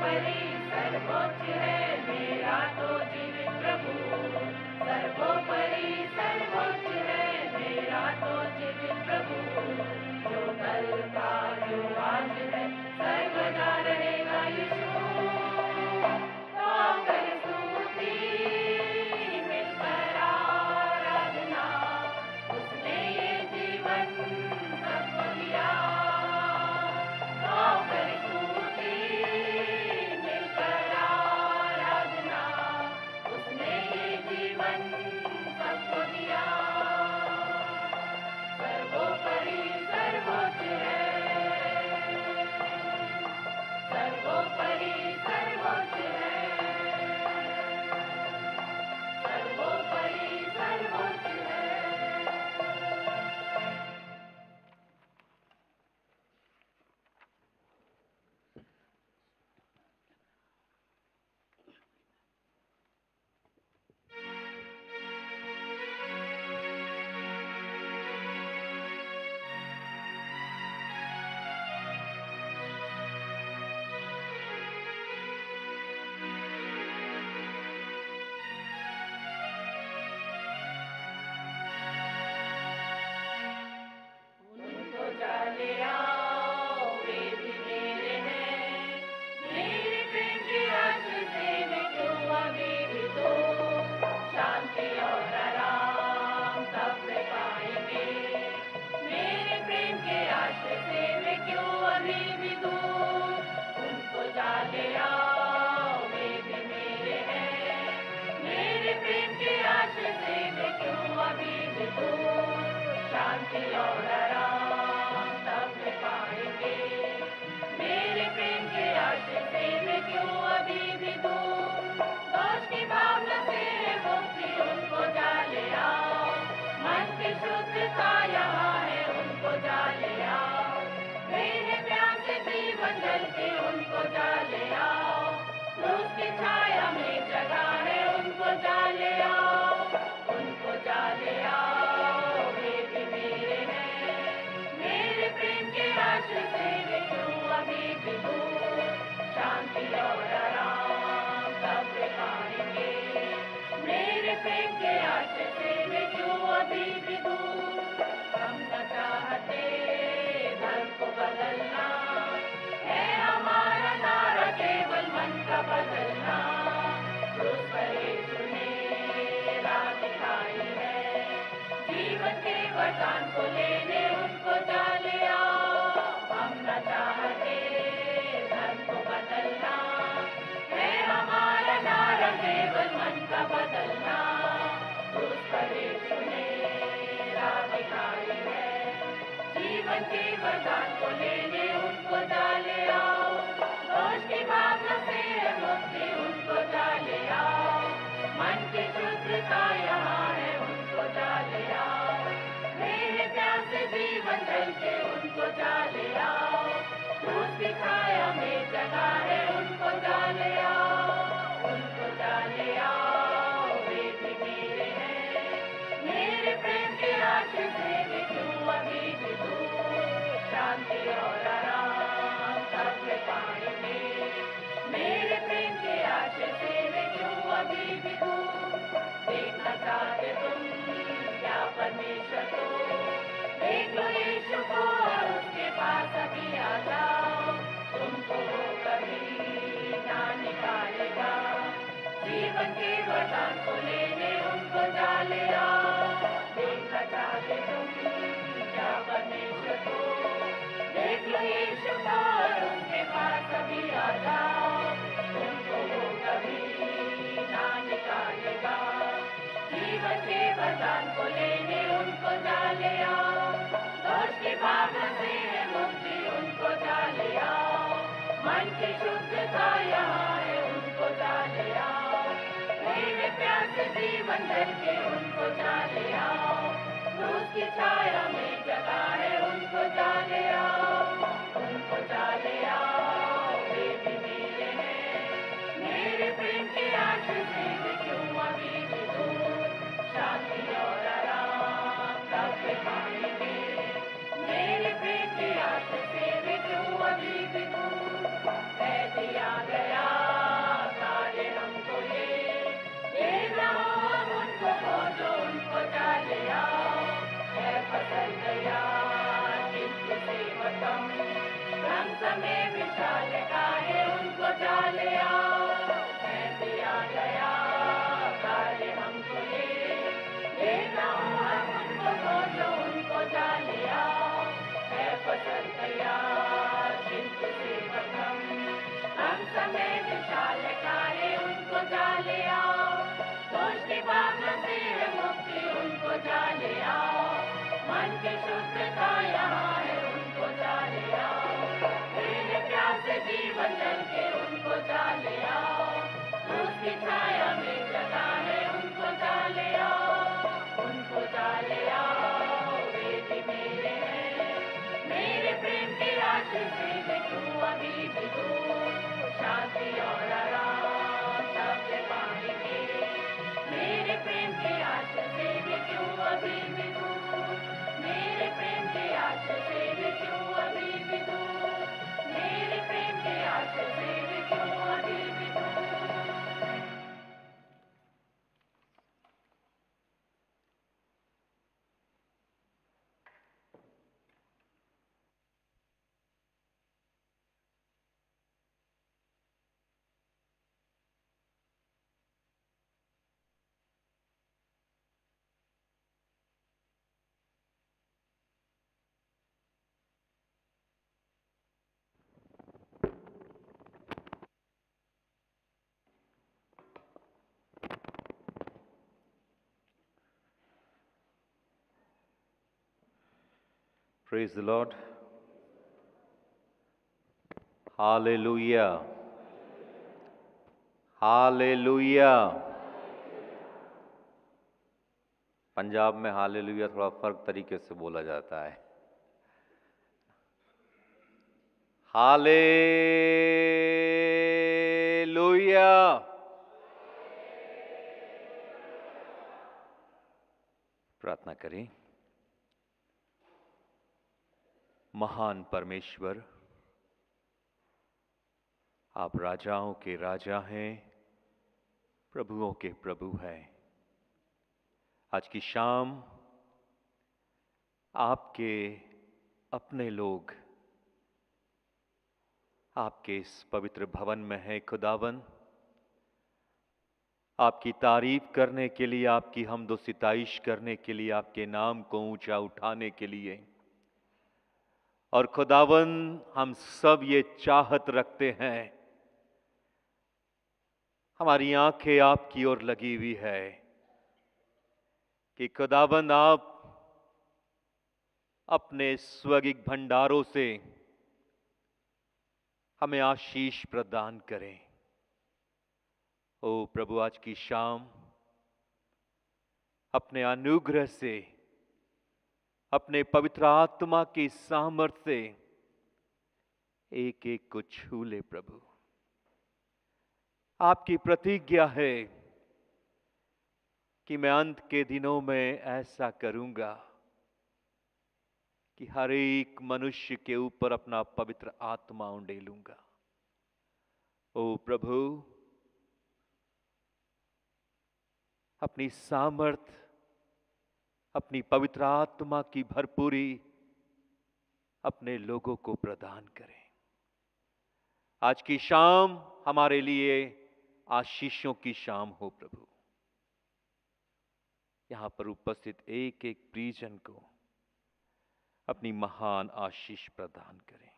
सर्वोपरि सर्वोच्च है मेरा तो जीवित प्रभु। सर्वोपरि सर्वोच्च है मेरा तो जीवित प्रभु। जो कल था जो आज है सर्वदा रहेगा यीशु। तो आकर स्तुति मिलकर आराधना, उसने ये जीवन सबको दिया। तो आकर स्तुति मिलकर आराधना, उसने ये जीवन सबको दिया। सर्वोपरि सर्वोच्च है, सर्वोपरि सर्वोच्च है, सर्वोपरि सर्वोच्च है। उनको जाले आओ, वे भी मेरे हैं। मेरे प्रेम के आश्रय से मैं क्यों अभी भी तो शांति और आराम तब वे पाएंगे। मेरे प्रेम के आश्रय से मैं क्यों अभी भी दूर। उनको जाले आओ, वे भी मेरे हैं। मेरे प्रेम के आश्रय से मैं क्यों अभी भी दूर। शांति और आराम तब वे पाएंगे। मेरे प्रेम के आश्रय से मैं क्यों अभी भी दूर। दोष की भावना से मुक्ति उनको जाले आओ। मन की शुद्धता यहाँ है, उनको जाले आओ। मेरे प्यार से जीवन जल के उनको जाले आओ। क्रूस की छाया में जगह है, उनको जाले आओ। उनको जाले आओ, वे भी मेरे हैं। मेरे प्रेम के आश्रय से वे क्यों अभी भी दूर। शांति और आराम तब वे पाएंगे। मेरे प्रेम के आश्रय से वे क्यों अभी भी दूर। हम न चाहते धर्म को बदलना, है हमारा नारा केवल मन का बदलना। क्रूस पर यीशु ने राह दिखाई है, जीवन के वरदान को लेने उनको जाले आओ। हम न चाहते धर्म को बदलना, है हमारा नारा केवल मन का बदलना। क्रूस पर यीशु ने राह दिखाई है, जीवन के वरदान को लेने उनको जाले आओ। दोष की भावना से मुक्ति उनको जाले आओ। मन की शुद्धता यहाँ है, उनको जाले आओ। मेरे प्यार से जीवन जल के उनको जाले आओ। क्रूस की छाया में जगह है, उनको जाले आओ। उनको जाले आओ, वे भी मेरे हैं। मेरे प्रेम के आश्रय से वे क्यों अभी भी दूर। शांति और आराम तब वे पाएंगे। मेरे प्रेम के आश्रय से वे क्यों अभी भी दूर। देखना चाहते तुम क्या परमेश्वर को, देख लो यीशु को और उसके पास अभी आ जाओ। तुमको वो कभी ना निकालेगा, जीवन के वरदान को लेने उनको जाले आओ। देखना चाहते तुम क्या परमेश्वर को, देख लो यीशु को और उसके पास अभी आ जाओ। तुमको वो कभी ना निकालेगा, जीवन के वरदान को लेने उनको जाले आओ। दोष की भावना से मुक्ति उनको जाले आओ। मन की शुद्धता यहाँ है, उनको जाले आओ। मेरे प्यार से जीवन जल के उनको जाले आओ। क्रूस की छाया में जगह है, उनको जाले आओ। उनको जाले आओ, वे भी मेरे हैं। मेरे प्रेम के आश्रय से वे क्यों अभी भी दूर। शांति और आराम तब वे पाएंगे। मेरे प्रेम के आश्रय से वे क्यों अभी भी दूर। है दिया गया मन की शुद्धता यहाँ है, उनको चाले आओ। मेरे प्यास से जीवन जल के उनको चाले आओ। उसकी छाया में जगा है, उनको चाले आओ, उनको चाले आओ। वे भी मेरे हैं, मेरे प्रेम के आश्रय से मैं क्यों अभी भी दूर। शांति और आराम सब पाएंगे, मेरे प्रेम के आश्रय से मैं क्यों अभी भी दूर। मेरे प्रेम के आश्रय से मैं क्यों अभी भी दूर। मेरे प्रेम के आश्रय से मैं क्यों अभी भी दूर। Praise the Lord. Hallelujah. Hallelujah. Punjab में हालेलुया थोड़ा फर्क तरीके से बोला जाता है। हालेलुया। प्रार्थना करें। महान परमेश्वर, आप राजाओं के राजा हैं, प्रभुओं के प्रभु हैं। आज की शाम आपके अपने लोग आपके इस पवित्र भवन में हैं खुदावन। आपकी तारीफ करने के लिए, आपकी हम्द व सिताइश करने के लिए, आपके नाम को ऊंचा उठाने के लिए। और खुदावन हम सब ये चाहत रखते हैं, हमारी आंखें आपकी ओर लगी हुई है कि खुदावन आप अपने स्वर्गिक भंडारों से हमें आशीष प्रदान करें। ओ प्रभु, आज की शाम अपने अनुग्रह से, अपने पवित्र आत्मा की सामर्थ्य से एक एक को छू ले प्रभु। आपकी प्रतिज्ञा है कि मैं अंत के दिनों में ऐसा करूंगा कि हर एक मनुष्य के ऊपर अपना पवित्र आत्मा उंडेलूंगा। ओ प्रभु, अपनी सामर्थ, अपनी पवित्र आत्मा की भरपूरी अपने लोगों को प्रदान करें। आज की शाम हमारे लिए आशीषों की शाम हो प्रभु। यहां पर उपस्थित एक एक प्रियजन को अपनी महान आशीष प्रदान करें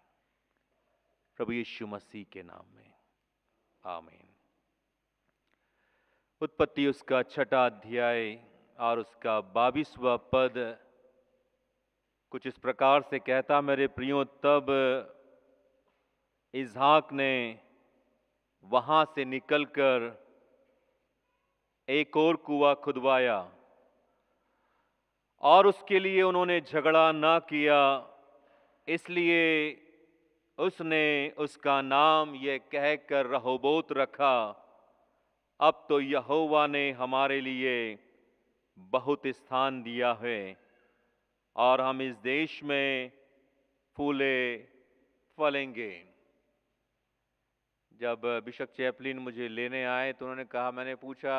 प्रभु यीशु मसीह के नाम में, आमीन। उत्पत्ति उसका 6वां अध्याय और उसका 22वां पद कुछ इस प्रकार से कहता, मेरे प्रियो, तब इसहाक ने वहां से निकलकर एक और कुआं खुदवाया और उसके लिए उन्होंने झगड़ा ना किया, इसलिए उसने उसका नाम यह कहकर रहोबोत रखा, अब तो यहोवा ने हमारे लिए बहुत स्थान दिया है और हम इस देश में फूले फलेंगे। जब बिशप चैपलिन मुझे लेने आए तो उन्होंने कहा, मैंने पूछा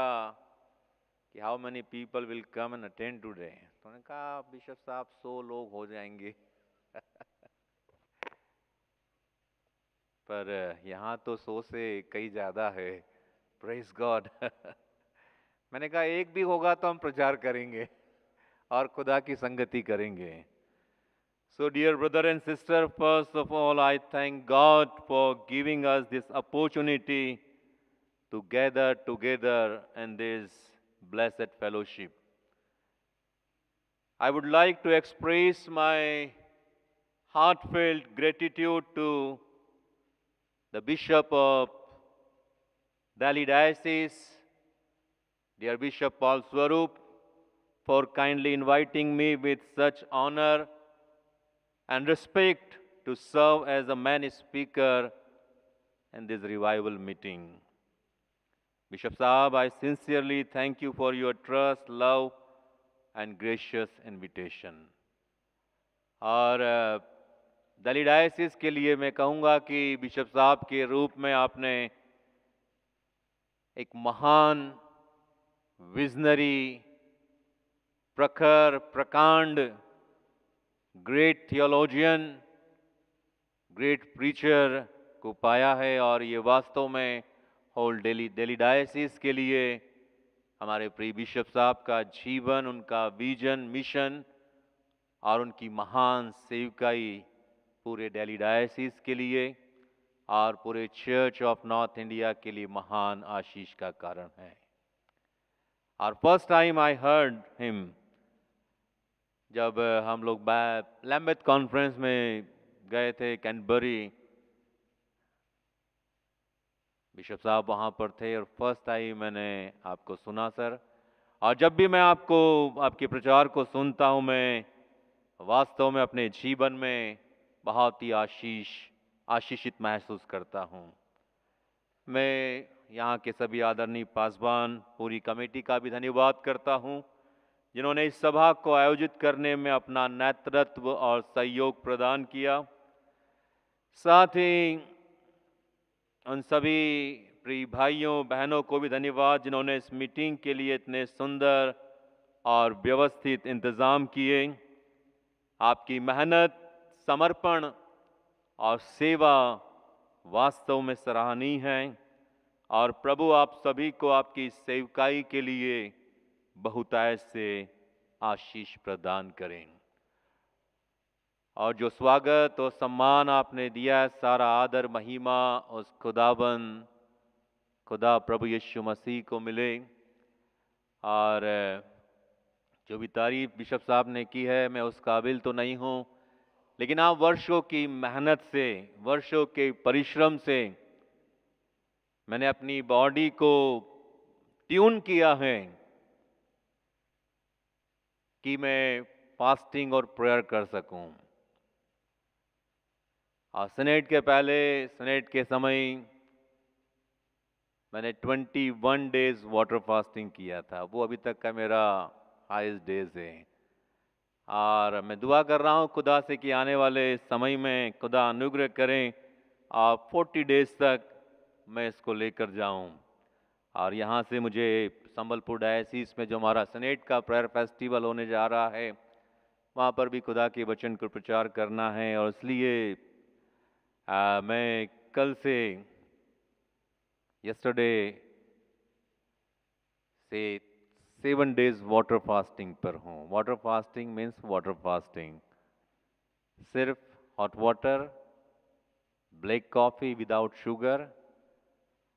कि how many people will come and attend today, तो उन्होंने कहा बिशप साहब 100 लोग हो जाएंगे। पर यहाँ तो 100 से कई ज्यादा है। Praise God. मैंने कहा एक भी होगा तो हम प्रचार करेंगे और खुदा की संगति करेंगे। So dear brother and sister, first of all I thank God for giving us this opportunity to gather together in this blessed fellowship. I would like to express my heartfelt gratitude to the Bishop of Delhi Diocese, dear Bishop Paul Swarup, for kindly inviting me with such honor and respect to serve as a main speaker in this revival meeting. Bishop Saab, I sincerely thank you for your trust, love and gracious invitation. और Delhi diocese के लिए मैं कहूँगा कि bishop साहब के रूप में आपने एक महान विजनरी, प्रखर, प्रकांड, ग्रेट थियोलॉजियन, ग्रेट प्रीचर को पाया है और ये वास्तव में होल दिल्ली डायसिस के लिए हमारे प्रिय बिशप साहब का जीवन, उनका विजन, मिशन और उनकी महान सेवकाई पूरे दिल्ली डायसिस के लिए और पूरे चर्च ऑफ नॉर्थ इंडिया के लिए महान आशीष का कारण है. और first time I heard him जब हम लोग लैम्बेथ कॉन्फ्रेंस में गए थे कैनबरी, बिशप साहब वहाँ पर थे और फर्स्ट टाइम मैंने आपको सुना सर. और जब भी मैं आपके प्रचार को सुनता हूँ मैं वास्तव में अपने जीवन में बहुत ही आशीषित महसूस करता हूँ. मैं यहाँ के सभी आदरणीय पासवान, पूरी कमेटी का भी धन्यवाद करता हूँ जिन्होंने इस सभा को आयोजित करने में अपना नेतृत्व और सहयोग प्रदान किया. साथ ही उन सभी प्रिय भाइयों बहनों को भी धन्यवाद जिन्होंने इस मीटिंग के लिए इतने सुंदर और व्यवस्थित इंतज़ाम किए. आपकी मेहनत, समर्पण और सेवा वास्तव में सराहनीय है और प्रभु आप सभी को आपकी सेवकाई के लिए बहुतायत से आशीष प्रदान करें. और जो स्वागत और सम्मान आपने दिया है, सारा आदर महिमा उस खुदा प्रभु यीशु मसीह को मिले. और जो भी तारीफ बिशप साहब ने की है मैं उस काबिल तो नहीं हूँ, लेकिन आप वर्षों की मेहनत से, वर्षों के परिश्रम से मैंने अपनी बॉडी को ट्यून किया है कि मैं फास्टिंग और प्रेयर कर सकूं. और सीनेट के पहले, सीनेट के समय मैंने 21 डेज वाटर फास्टिंग किया था. वो अभी तक का मेरा हाईएस्ट डेज है. और मैं दुआ कर रहा हूँ खुदा से कि आने वाले समय में खुदा अनुग्रह करें और 40 डेज तक मैं इसको लेकर जाऊं. और यहाँ से मुझे संबलपुर डायसिस में जो हमारा सीनेट का प्रेयर फेस्टिवल होने जा रहा है वहाँ पर भी खुदा के वचन को प्रचार करना है. और इसलिए मैं कल से यस्टरडे से 7 डेज वाटर फास्टिंग पर हूँ. Water fasting means water fasting, सिर्फ hot water, black coffee without sugar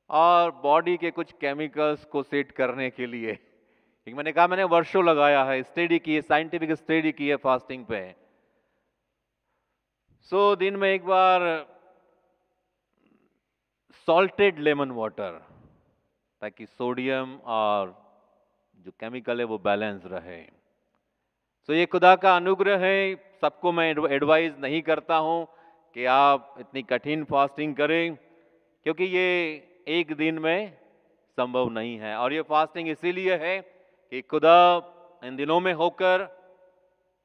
और बॉडी के कुछ केमिकल्स को सेट करने के लिए. क्योंकि मैंने कहा मैंने वर्षों लगाया है, स्टडी की है, साइंटिफिक स्टडी की है फास्टिंग पे. सो दिन में एक बार सॉल्टेड लेमन वाटर, ताकि सोडियम और जो केमिकल है वो बैलेंस रहे. तो ये खुदा का अनुग्रह है. सबको मैं एडवाइस नहीं करता हूँ कि आप इतनी कठिन फास्टिंग करें, क्योंकि ये एक दिन में संभव नहीं है. और ये फास्टिंग इसीलिए है कि खुदा इन दिनों में होकर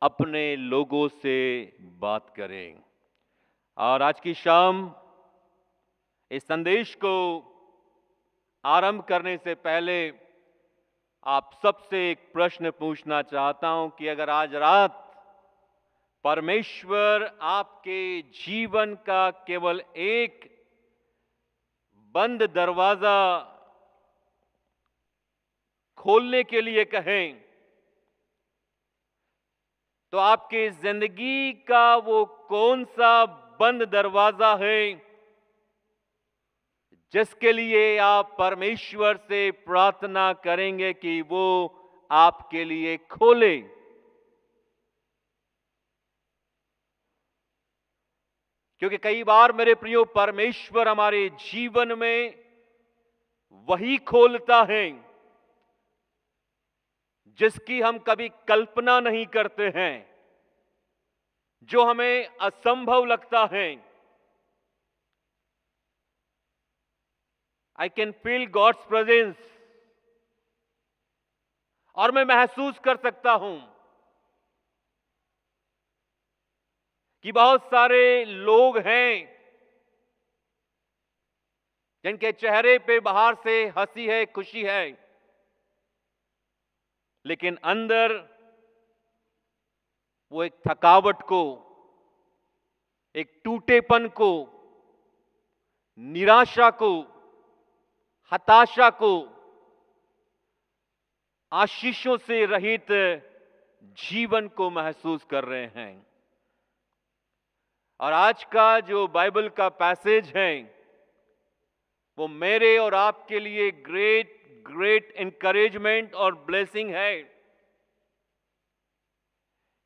अपने लोगों से बात करें. और आज की शाम इस संदेश को आरंभ करने से पहले आप सबसे एक प्रश्न पूछना चाहता हूं कि अगर आज रात परमेश्वर आपके जीवन का केवल एक बंद दरवाजा खोलने के लिए कहें, तो आपकी जिंदगी का वो कौन सा बंद दरवाजा है जिसके लिए आप परमेश्वर से प्रार्थना करेंगे कि वो आपके लिए खोले. क्योंकि कई बार मेरे प्रियो परमेश्वर हमारे जीवन में वही खोलता है जिसकी हम कभी कल्पना नहीं करते हैं, जो हमें असंभव लगता है। I can feel God's presence, और मैं महसूस कर सकता हूं कि बहुत सारे लोग हैं जिनके चेहरे पे बाहर से हंसी है, खुशी है, लेकिन अंदर वो एक थकावट को, एक टूटेपन को, निराशा को, हताशा को, आशीषों से रहित जीवन को महसूस कर रहे हैं। और आज का जो बाइबल का पैसेज है वो मेरे और आपके लिए ग्रेट ग्रेट एनकरेजमेंट और ब्लेसिंग है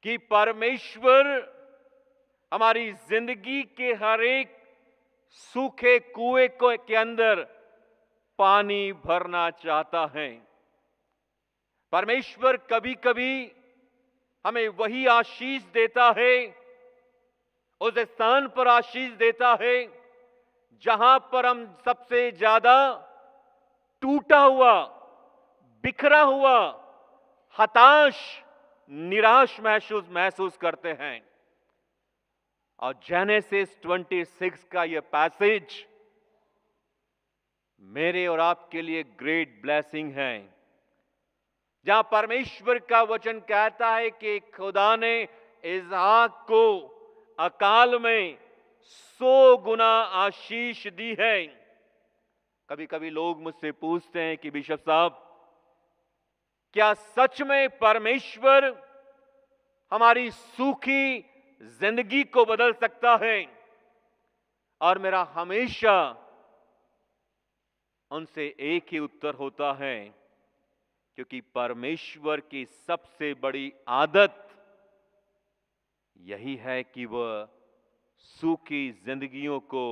कि परमेश्वर हमारी जिंदगी के हर एक सूखे कुएं के अंदर पानी भरना चाहता है। परमेश्वर कभी कभी हमें वही आशीष देता है, उस स्थान पर आशीष देता है जहां पर हम सबसे ज्यादा टूटा हुआ, बिखरा हुआ, हताश, निराश महसूस करते हैं। और जेनेसिस 26 का यह पैसेज मेरे और आपके लिए ग्रेट ब्लेसिंग है, जहां परमेश्वर का वचन कहता है कि खुदा ने इसहाक को अकाल में 100 गुना आशीष दी है। कभी कभी लोग मुझसे पूछते हैं कि बिशप साहब, क्या सच में परमेश्वर हमारी सूखी जिंदगी को बदल सकता है? और मेरा हमेशा उनसे एक ही उत्तर होता है, क्योंकि परमेश्वर की सबसे बड़ी आदत यही है कि वह सूखी जिंदगियों को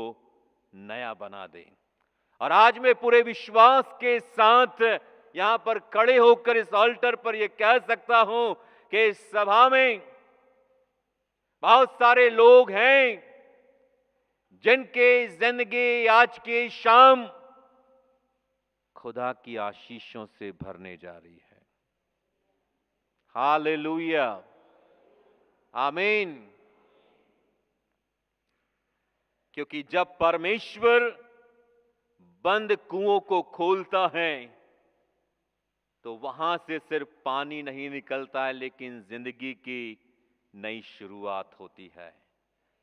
नया बना दे। और आज मैं पूरे विश्वास के साथ यहां पर खड़े होकर इस ऑल्टर पर यह कह सकता हूं कि इस सभा में बहुत सारे लोग हैं जिनके जिंदगी आज की शाम खुदा की आशीषों से भरने जा रही है। हालेलुया, आमीन। क्योंकि जब परमेश्वर बंद कुओं को खोलता है तो वहां से सिर्फ पानी नहीं निकलता है, लेकिन जिंदगी की नई शुरुआत होती है।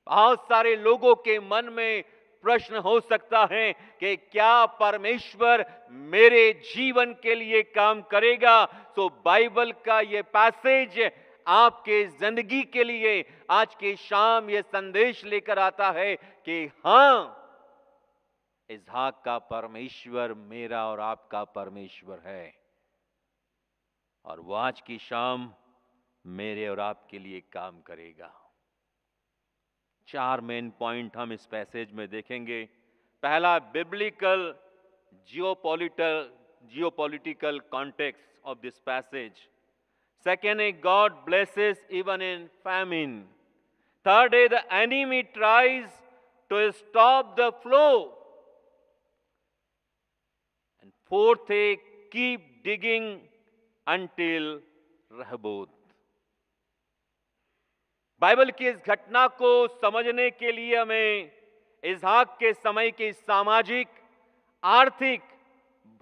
बहुत सारे लोगों के मन में प्रश्न हो सकता है कि क्या परमेश्वर मेरे जीवन के लिए काम करेगा? तो बाइबल का ये पैसेज आपके जिंदगी के लिए आज की शाम ये संदेश लेकर आता है कि हां, इसहाक का परमेश्वर मेरा और आपका परमेश्वर है, और वो आज की शाम मेरे और आपके लिए काम करेगा। 4 मेन पॉइंट हम इस पैसेज में देखेंगे। पहला, biblical geopolitical context of this passage. Second है, God blesses even in famine. Third है, the enemy tries to stop the flow. And fourth है, keep digging until Rehoboth. Bible की इस घटना को समझने के लिए हमें इसहाक के समय की सामाजिक, आर्थिक,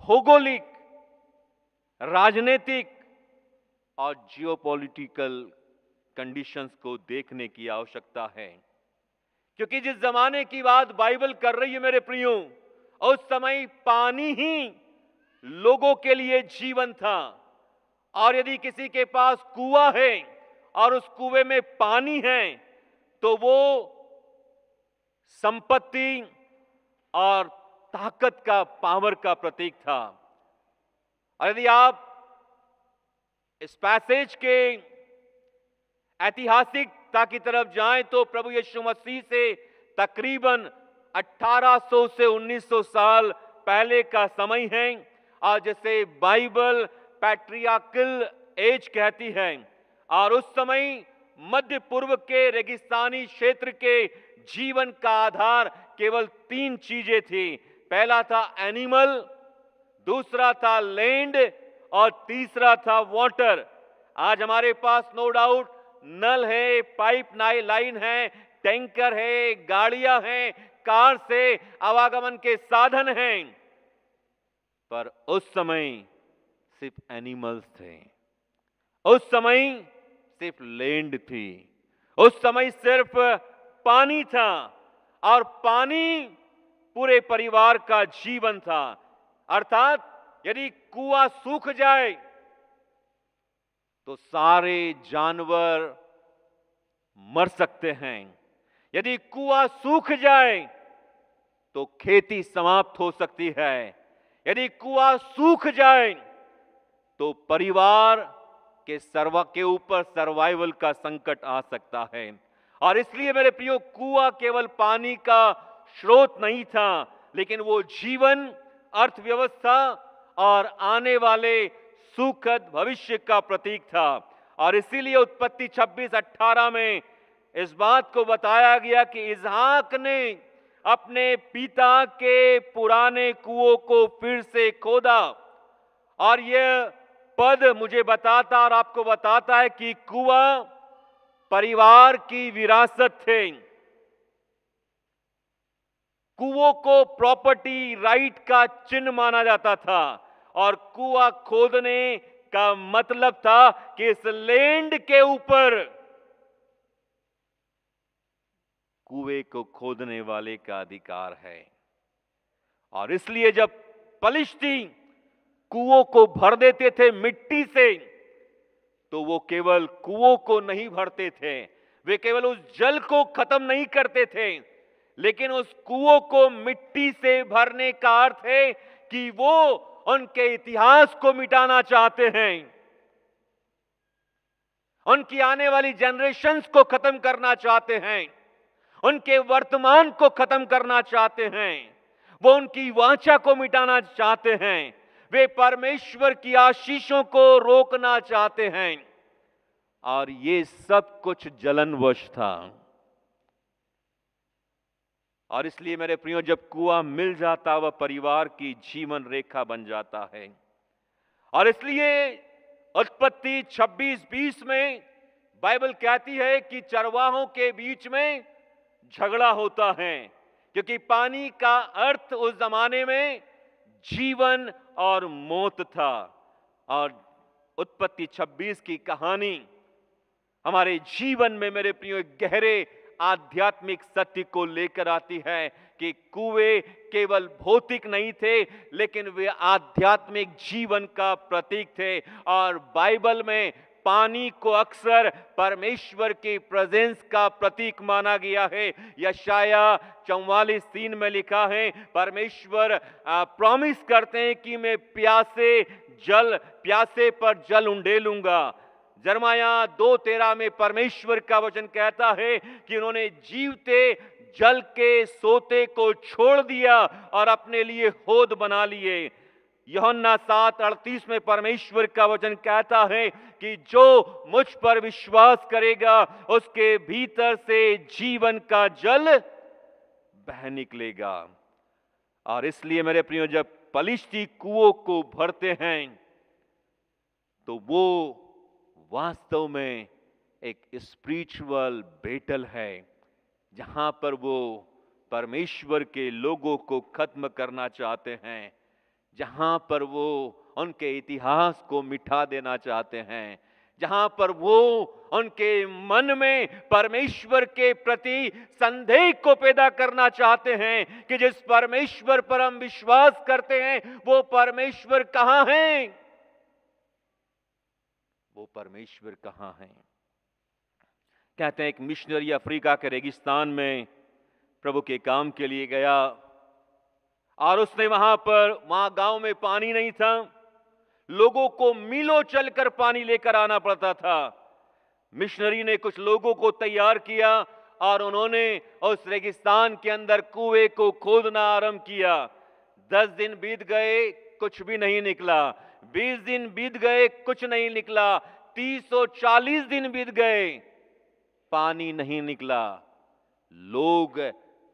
भौगोलिक, राजनीतिक और जियोपॉलिटिकल कंडीशंस को देखने की आवश्यकता है। क्योंकि जिस जमाने की बात बाइबल कर रही है मेरे प्रियो, उस समय पानी ही लोगों के लिए जीवन था। और यदि किसी के पास कुआं है और उस कुएं में पानी है तो वो संपत्ति और ताकत का, पावर का प्रतीक था। और यदि आप इस पैसेज के ऐतिहासिकता की तरफ जाएं तो प्रभु यीशु मसीह से तकरीबन 1800 से 1900 साल पहले का समय है। और जैसे बाइबल पैट्रियार्कल एज कहती है, और उस समय मध्य पूर्व के रेगिस्तानी क्षेत्र के जीवन का आधार केवल 3 चीजें थी। पहला था एनिमल, दूसरा था लैंड और तीसरा था वाटर। आज हमारे पास नो डाउट नल है, पाइप लाइन है, टैंकर है, गाड़ियां हैं, कार से आवागमन के साधन हैं, पर उस समय सिर्फ एनिमल्स थे, उस समय सिर्फ लैंड थी, उस समय सिर्फ पानी था, और पानी पूरे परिवार का जीवन था। अर्थात यदि कुआं सूख जाए तो सारे जानवर मर सकते हैं। यदि कुआं सूख जाए तो खेती समाप्त हो सकती है। यदि कुआं सूख जाए तो परिवार के ऊपर सर्वाइवल का संकट आ सकता है। और इसलिए मेरे प्रियो, कुआं केवल पानी का स्रोत नहीं था, लेकिन वो जीवन, अर्थव्यवस्था और आने वाले सुखद भविष्य का प्रतीक था। और इसीलिए उत्पत्ति 26:18 में इस बात को बताया गया कि इसहाक ने अपने पिता के पुराने कुओं को फिर से खोदा। और यह पद मुझे बताता और आपको बताता है कि कुआं परिवार की विरासत थे। कुओं को प्रॉपर्टी राइट का चिन्ह माना जाता था, और कुआं खोदने का मतलब था कि इस लैंड के ऊपर कुएं को खोदने वाले का अधिकार है। और इसलिए जब पलिश्ती कुओं को भर देते थे मिट्टी से, तो वो केवल कुओं को नहीं भरते थे, वे केवल उस जल को खत्म नहीं करते थे, लेकिन उस कुओं को मिट्टी से भरने का अर्थ है कि वो उनके इतिहास को मिटाना चाहते हैं, उनकी आने वाली जनरेशंस को खत्म करना चाहते हैं, उनके वर्तमान को खत्म करना चाहते हैं, वो उनकी वाचा को मिटाना चाहते हैं, वे परमेश्वर की आशीषों को रोकना चाहते हैं। और ये सब कुछ जलनवश था। और इसलिए मेरे प्रियो, जब कुआं मिल जाता वह परिवार की जीवन रेखा बन जाता है। और इसलिए उत्पत्ति 26:20 में बाइबल कहती है कि चरवाहों के बीच में झगड़ा होता है, क्योंकि पानी का अर्थ उस जमाने में जीवन और मौत था। और उत्पत्ति 26 की कहानी हमारे जीवन में मेरे प्रियो एक गहरे आध्यात्मिक सत्य को लेकर आती है कि कुएं केवल भौतिक नहीं थे, लेकिन वे आध्यात्मिक जीवन का प्रतीक थे। और बाइबल में पानी को अक्सर परमेश्वर की प्रेजेंस का प्रतीक माना गया है। यशाया 44:3 में लिखा है, परमेश्वर प्रॉमिस करते हैं कि मैं प्यासे पर जल उंडेलूंगा। जरमाया 2:13 में परमेश्वर का वचन कहता है कि उन्होंने जीवते जल के सोते को छोड़ दिया और अपने लिए होद बना लिए। यूहन्ना 7:38 में परमेश्वर का वचन कहता है कि जो मुझ पर विश्वास करेगा उसके भीतर से जीवन का जल बह निकलेगा। और इसलिए मेरे प्रियो, जब पलिश्ती कुओं को भरते हैं तो वो वास्तव में एक स्पिरिचुअल बैटल है, जहां पर वो परमेश्वर के लोगों को खत्म करना चाहते हैं, जहां पर वो उनके इतिहास को मिटा देना चाहते हैं, जहां पर वो उनके मन में परमेश्वर के प्रति संदेह को पैदा करना चाहते हैं कि जिस परमेश्वर पर हम विश्वास करते हैं वो परमेश्वर कहां है, वो परमेश्वर कहां है। कहते हैं एक मिशनरी अफ्रीका के रेगिस्तान में प्रभु के काम के लिए गया, और उसने वहां गांव में पानी नहीं था, लोगों को मीलों चलकर पानी लेकर आना पड़ता था। मिशनरी ने कुछ लोगों को तैयार किया और उन्होंने उस रेगिस्तान के अंदर कुएं को खोदना आरंभ किया। 10 दिन बीत गए, कुछ भी नहीं निकला। 20 दिन बीत गए, कुछ नहीं निकला। 30 और 40 दिन बीत गए, पानी नहीं निकला। लोग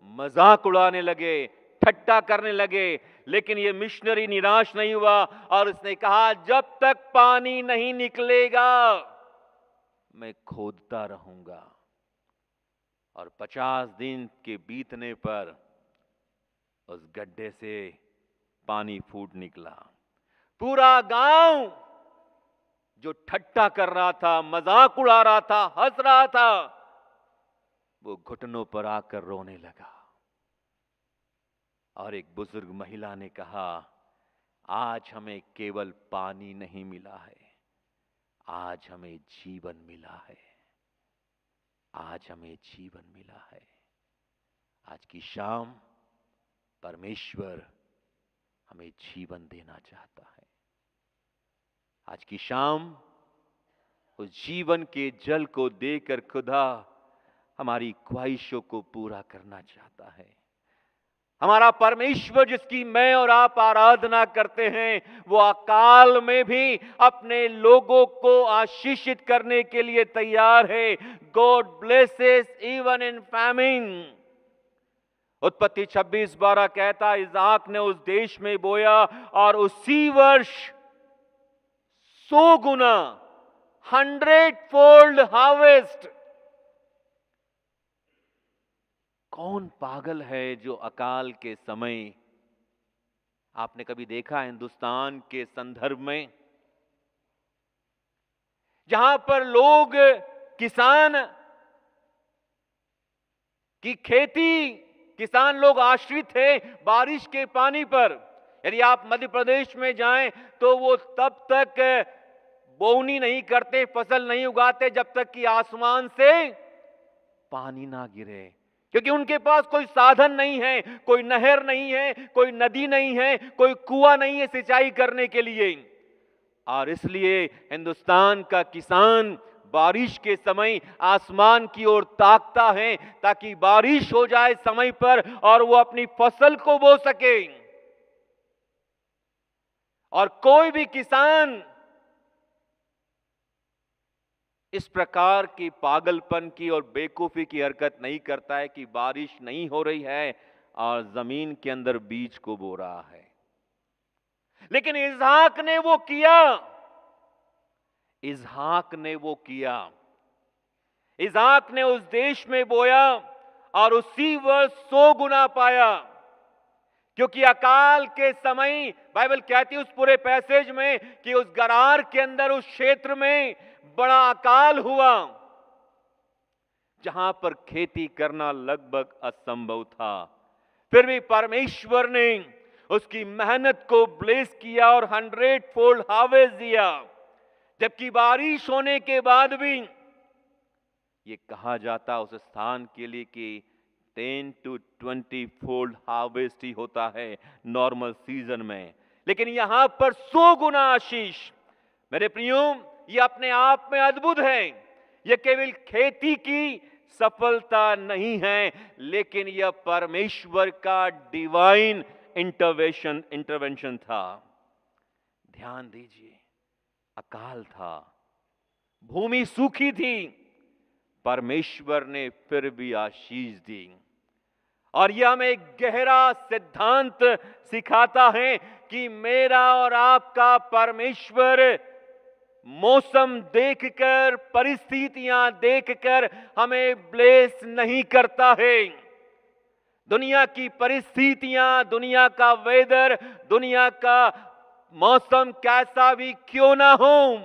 मजाक उड़ाने लगे, ठट्टा करने लगे, लेकिन ये मिशनरी निराश नहीं हुआ और उसने कहा, जब तक पानी नहीं निकलेगा मैं खोदता रहूंगा। और 50 दिन के बीतने पर उस गड्ढे से पानी फूट निकला। पूरा गांव जो ठट्टा कर रहा था, मजाक उड़ा रहा था, हंस रहा था, वो घुटनों पर आकर रोने लगा। और एक बुजुर्ग महिला ने कहा, आज हमें केवल पानी नहीं मिला है, आज हमें जीवन मिला है। आज हमें जीवन मिला है। आज की शाम परमेश्वर हमें जीवन देना चाहता है। आज की शाम उस जीवन के जल को देकर खुदा हमारी ख्वाहिशों को पूरा करना चाहता है। हमारा परमेश्वर जिसकी मैं और आप आराधना करते हैं, वो अकाल में भी अपने लोगों को आशीषित करने के लिए तैयार है। God blesses even in famine. उत्पत्ति 26:12 कहता, इसहाक ने उस देश में बोया और उसी वर्ष 100 गुना 100-fold हार्वेस्ट। कौन पागल है जो अकाल के समय, आपने कभी देखा हिंदुस्तान के संदर्भ में, जहां पर लोग किसान की खेती, किसान लोग आश्रित थे बारिश के पानी पर। यदि आप मध्य प्रदेश में जाएं तो वो तब तक बोवनी नहीं करते, फसल नहीं उगाते जब तक कि आसमान से पानी ना गिरे, क्योंकि उनके पास कोई साधन नहीं है, कोई नहर नहीं है, कोई नदी नहीं है, कोई कुआं नहीं है सिंचाई करने के लिए। और इसलिए हिंदुस्तान का किसान बारिश के समय आसमान की ओर ताकता है ताकि बारिश हो जाए समय पर और वो अपनी फसल को बो सके। और कोई भी किसान इस प्रकार की पागलपन की और बेवकूफी की हरकत नहीं करता है कि बारिश नहीं हो रही है और जमीन के अंदर बीज को बो रहा है। लेकिन इसहाक ने वो किया। इसहाक ने वो किया। इसहाक ने उस देश में बोया और उसी वर्ष 100 गुना पाया। क्योंकि अकाल के समय बाइबल कहती है उस पूरे पैसेज में कि उस गरार के अंदर, उस क्षेत्र में बड़ा अकाल हुआ, जहां पर खेती करना लगभग असंभव था। फिर भी परमेश्वर ने उसकी मेहनत को ब्लेस किया और 100-fold हार्वेस्ट दिया। जबकि बारिश होने के बाद भी ये कहा जाता उस स्थान के लिए कि 10 to 20-fold हार्वेस्ट ही होता है नॉर्मल सीजन में, लेकिन यहां पर 100 गुना आशीष। मेरे प्रियो, ये अपने आप में अद्भुत है। यह केवल खेती की सफलता नहीं है, लेकिन यह परमेश्वर का डिवाइन इंटरवेंशन था। ध्यान दीजिए, अकाल था, भूमि सूखी थी, परमेश्वर ने फिर भी आशीष दी। और यह हमें एक गहरा सिद्धांत सिखाता है कि मेरा और आपका परमेश्वर मौसम देखकर, परिस्थितियां देखकर हमें ब्लेस नहीं करता है। दुनिया की परिस्थितियां, दुनिया का वेदर, दुनिया का मौसम कैसा भी क्यों ना हो,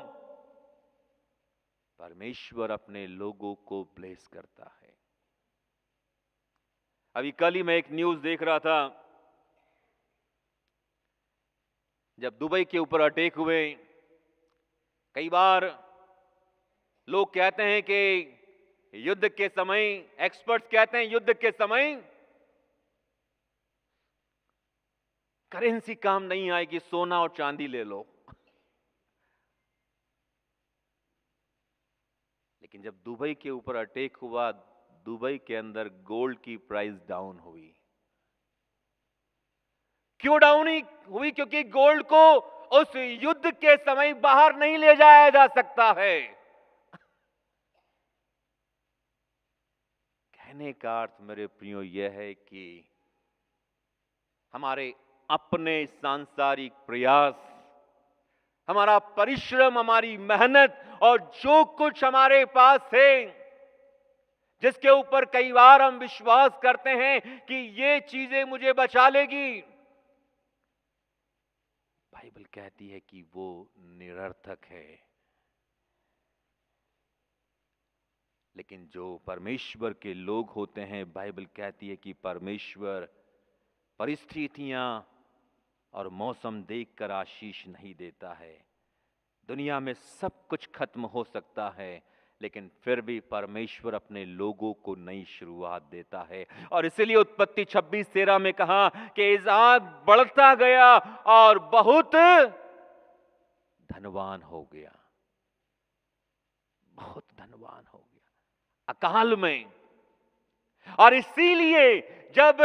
परमेश्वर अपने लोगों को ब्लेस करता है। अभी कल ही मैं एक न्यूज देख रहा था, जब दुबई के ऊपर अटैक हुए। कई बार लोग कहते हैं कि युद्ध के समय, एक्सपर्ट्स कहते हैं युद्ध के समय करेंसी काम नहीं आएगी, सोना और चांदी ले लो। लेकिन जब दुबई के ऊपर अटैक हुआ, दुबई के अंदर गोल्ड की प्राइस डाउन हुई। क्यों डाउन हुई? क्योंकि गोल्ड को उस युद्ध के समय बाहर नहीं ले जाया जा सकता है। कहने का अर्थ मेरे प्रियो यह है कि हमारे अपने सांसारिक प्रयास, हमारा परिश्रम, हमारी मेहनत और जो कुछ हमारे पास है, जिसके ऊपर कई बार हम विश्वास करते हैं कि ये चीजें मुझे बचा लेगी, बाइबल कहती है कि वो निरर्थक है। लेकिन जो परमेश्वर के लोग होते हैं, बाइबल कहती है कि परमेश्वर परिस्थितियां और मौसम देखकर आशीष नहीं देता है। दुनिया में सब कुछ खत्म हो सकता है, लेकिन फिर भी परमेश्वर अपने लोगों को नई शुरुआत देता है। और इसलिए उत्पत्ति 26:13 में कहा कि इसहाक बढ़ता गया और बहुत धनवान हो गया, बहुत धनवान हो गया अकाल में। और इसीलिए जब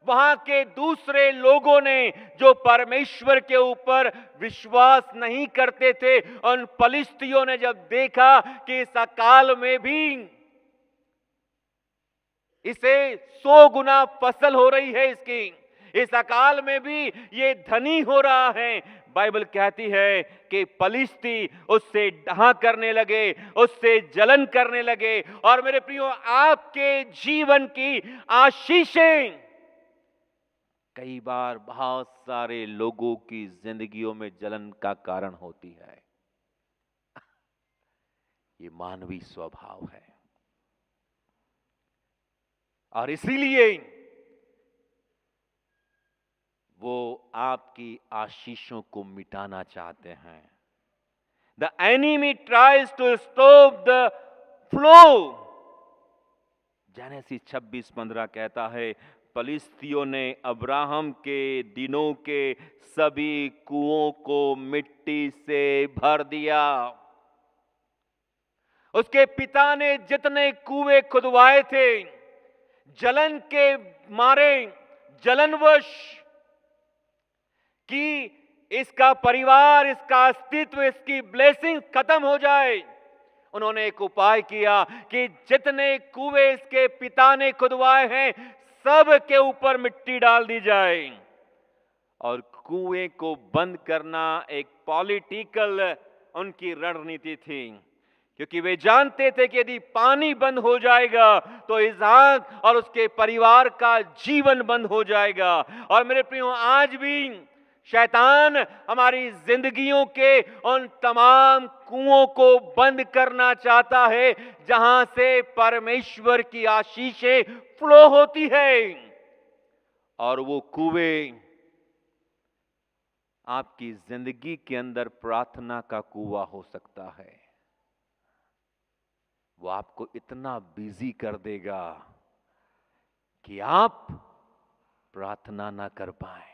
वहां के दूसरे लोगों ने, जो परमेश्वर के ऊपर विश्वास नहीं करते थे, उन फलिस्तियों ने जब देखा कि इस अकाल में भी इसे 100 गुना फसल हो रही है, इसकी इस अकाल में भी ये धनी हो रहा है, बाइबल कहती है कि फलिस्ती उससे डहा करने लगे, उससे जलन करने लगे। और मेरे प्रियो, आपके जीवन की आशीषें कई बार बहुत सारे लोगों की जिंदगियों में जलन का कारण होती है। ये मानवीय स्वभाव है। और इसीलिए वो आपकी आशीषों को मिटाना चाहते हैं। The enemy tries to stop the flow. Genesis 26:15 कहता है, फलिस्तियों ने अब्राहम के दिनों के सभी कुओं को मिट्टी से भर दिया। उसके पिता ने जितने कुएं खुदवाए थे, जलन के मारे, जलनवश, कि इसका परिवार, इसका अस्तित्व, इसकी ब्लेसिंग खत्म हो जाए, उन्होंने एक उपाय किया कि जितने कुएं इसके पिता ने खुदवाए हैं, सब के ऊपर मिट्टी डाल दी जाए। और कुएं को बंद करना एक पॉलिटिकल उनकी रणनीति थी, क्योंकि वे जानते थे कि यदि पानी बंद हो जाएगा तो इसहाक और उसके परिवार का जीवन बंद हो जाएगा। और मेरे प्रियो, आज भी शैतान हमारी जिंदगियों के उन तमाम कुओं को बंद करना चाहता है जहां से परमेश्वर की आशीषें फ्लो होती है। और वो कुएं आपकी जिंदगी के अंदर प्रार्थना का कुआं हो सकता है। वो आपको इतना बिजी कर देगा कि आप प्रार्थना ना कर पाए।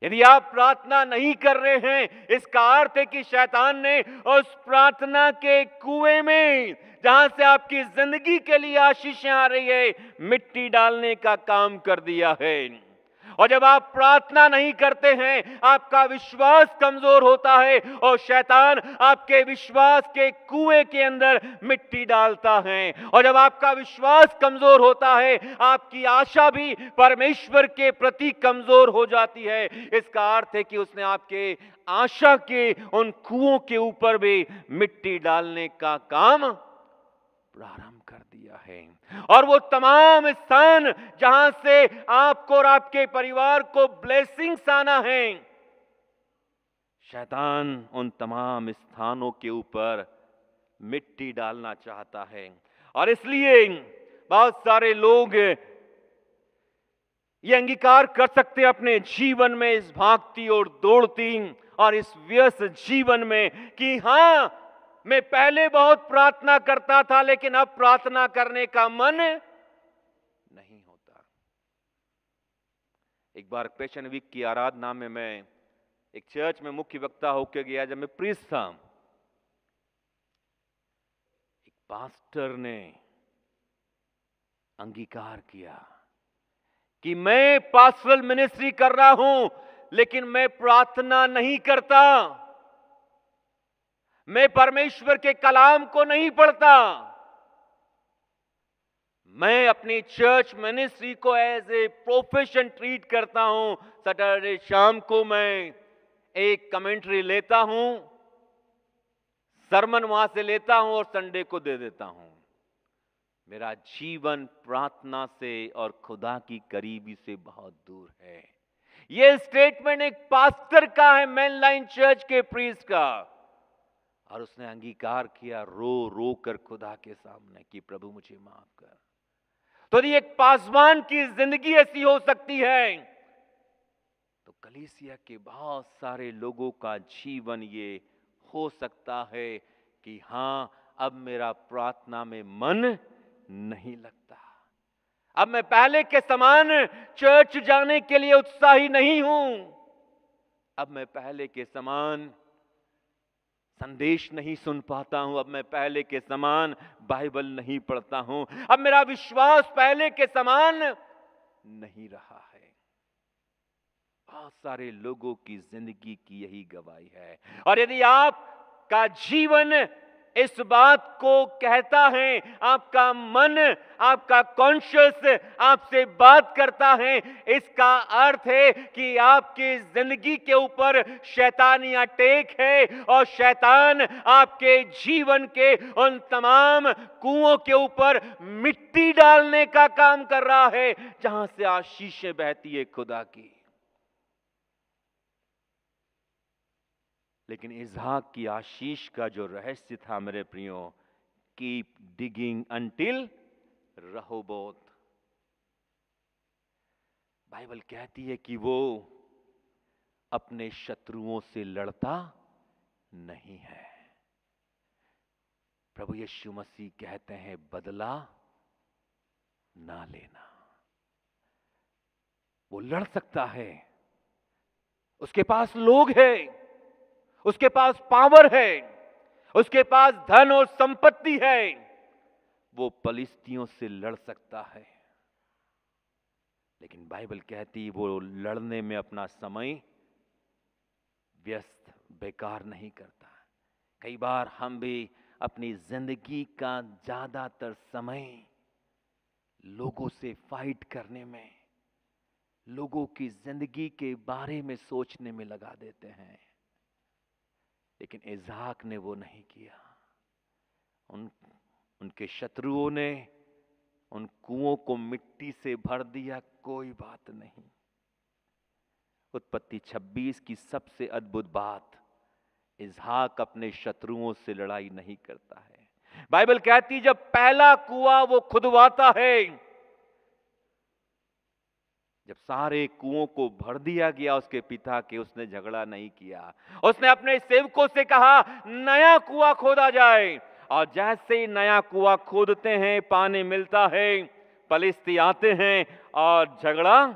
यदि आप प्रार्थना नहीं कर रहे हैं, इसका अर्थ है कि शैतान ने उस प्रार्थना के कुएं में, जहां से आपकी जिंदगी के लिए आशीषें आ रही है, मिट्टी डालने का काम कर दिया है। और जब आप प्रार्थना नहीं करते हैं, आपका विश्वास कमजोर होता है और शैतान आपके विश्वास के कुएं के अंदर मिट्टी डालता है। और जब आपका विश्वास कमजोर होता है, आपकी आशा भी परमेश्वर के प्रति कमजोर हो जाती है। इसका अर्थ है कि उसने आपके आशा के उन कुओं के ऊपर भी मिट्टी डालने का काम प्रारंभ कर दिया है। और वो तमाम स्थान जहां से आपको और आपके परिवार को ब्लेसिंग्स आना है, शैतान उन तमाम स्थानों के ऊपर मिट्टी डालना चाहता है। और इसलिए बहुत सारे लोग ये अंगीकार कर सकते हैं अपने जीवन में, इस भागती और दौड़ती और इस व्यस्त जीवन में, कि हां, मैं पहले बहुत प्रार्थना करता था, लेकिन अब प्रार्थना करने का मन नहीं होता। एक बार पैशन वीक की आराधना में मैं एक चर्च में मुख्य वक्ता होकर गया। जब मैं प्रीस्ट था, एक पास्टर ने अंगीकार किया कि मैं पास्टरल मिनिस्ट्री कर रहा हूं, लेकिन मैं प्रार्थना नहीं करता, मैं परमेश्वर के कलाम को नहीं पढ़ता, मैं अपनी चर्च मिनिस्ट्री को एज ए प्रोफेशन ट्रीट करता हूं। सैटरडे शाम को मैं एक कमेंट्री लेता हूं, सरमन वहां से लेता हूं और संडे को दे देता हूं। मेरा जीवन प्रार्थना से और खुदा की करीबी से बहुत दूर है। यह स्टेटमेंट एक पास्टर का है, मेन लाइन चर्च के प्रीस्ट का, और उसने अंगीकार किया रो रो कर खुदा के सामने कि प्रभु मुझे माफ कर। तो यदि एक पासवान की जिंदगी ऐसी हो सकती है, तो कलीसिया के बहुत सारे लोगों का जीवन ये हो सकता है कि हां, अब मेरा प्रार्थना में मन नहीं लगता, अब मैं पहले के समान चर्च जाने के लिए उत्साही नहीं हूं, अब मैं पहले के समान संदेश नहीं सुन पाता हूं, अब मैं पहले के समान बाइबल नहीं पढ़ता हूं, अब मेरा विश्वास पहले के समान नहीं रहा है। बहुत सारे लोगों की जिंदगी की यही गवाही है। और यदि आपका जीवन इस बात को कहता है, आपका मन, आपका कॉन्शियस आपसे बात करता है, इसका अर्थ है कि आपकी जिंदगी के ऊपर शैतानी अटैक है और शैतान आपके जीवन के उन तमाम कुओं के ऊपर मिट्टी डालने का काम कर रहा है जहां से आशीषें बहती है खुदा की। लेकिन इसहाक की आशीष का जो रहस्य था मेरे प्रियो, keep digging until Rehoboth. Bible कहती है कि वो अपने शत्रुओं से लड़ता नहीं है। प्रभु यीशु मसीह कहते हैं बदला ना लेना। वो लड़ सकता है, उसके पास लोग हैं, उसके पास पावर है, उसके पास धन और संपत्ति है, वो फलिस्तियों से लड़ सकता है। लेकिन बाइबल कहती वो लड़ने में अपना समय व्यस्त बेकार नहीं करता। कई बार हम भी अपनी जिंदगी का ज्यादातर समय लोगों से फाइट करने में, लोगों की जिंदगी के बारे में सोचने में लगा देते हैं। लेकिन इसहाक ने वो नहीं किया। उनके शत्रुओं ने उन कुओं को मिट्टी से भर दिया, कोई बात नहीं। उत्पत्ति 26 की सबसे अद्भुत बात, इसहाक अपने शत्रुओं से लड़ाई नहीं करता है। बाइबल कहती जब पहला कुआं वो खुदवाता है, जब सारे कुओं को भर दिया गया उसके पिता के, उसने झगड़ा नहीं किया। उसने अपने सेवकों से कहा नया कुआं खोदा जाए, और जैसे ही नया कुआं खोदते हैं पानी मिलता है, फलिस्ती आते हैं और झगड़ा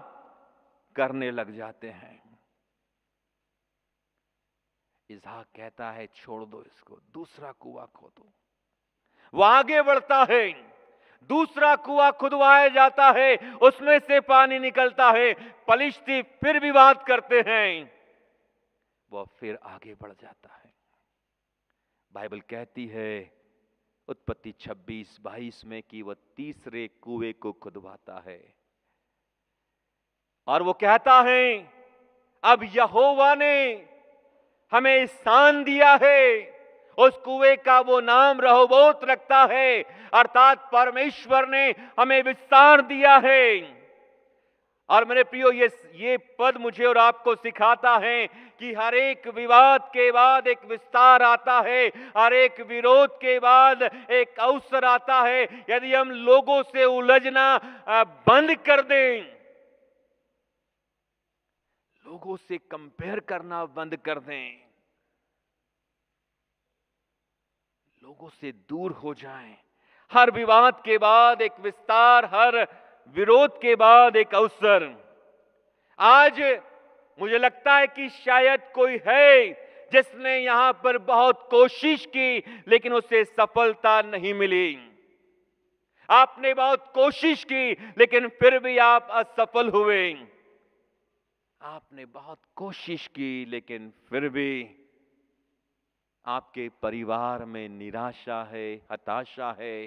करने लग जाते हैं। इसहाक कहता है छोड़ दो इसको, दूसरा कुआं खोदो। वो आगे बढ़ता है, दूसरा कुआं खुदवाया जाता है, उसमें से पानी निकलता है। फलिस्ती फिर विवाद करते हैं, वो फिर आगे बढ़ जाता है। बाइबल कहती है उत्पत्ति 26-22 में कि वह तीसरे कुएं को खुदवाता है और वो कहता है अब यहोवा ने हमें स्थान दिया है। उस कुएं का वो नाम रहोबोत रखता है, अर्थात परमेश्वर ने हमें विस्तार दिया है। और मेरे प्रियो ये पद मुझे और आपको सिखाता है कि हर एक विवाद के बाद एक विस्तार आता है, हर एक विरोध के बाद एक अवसर आता है। यदि हम लोगों से उलझना बंद कर दें, लोगों से कंपेयर करना बंद कर दें, लोगों से दूर हो जाएं, हर विवाद के बाद एक विस्तार, हर विरोध के बाद एक अवसर। आज मुझे लगता है कि शायद कोई है जिसने यहां पर बहुत कोशिश की लेकिन उसे सफलता नहीं मिली। आपने बहुत कोशिश की लेकिन फिर भी आप असफल हुए। आपने बहुत कोशिश की लेकिन फिर भी आपके परिवार में निराशा है, हताशा है,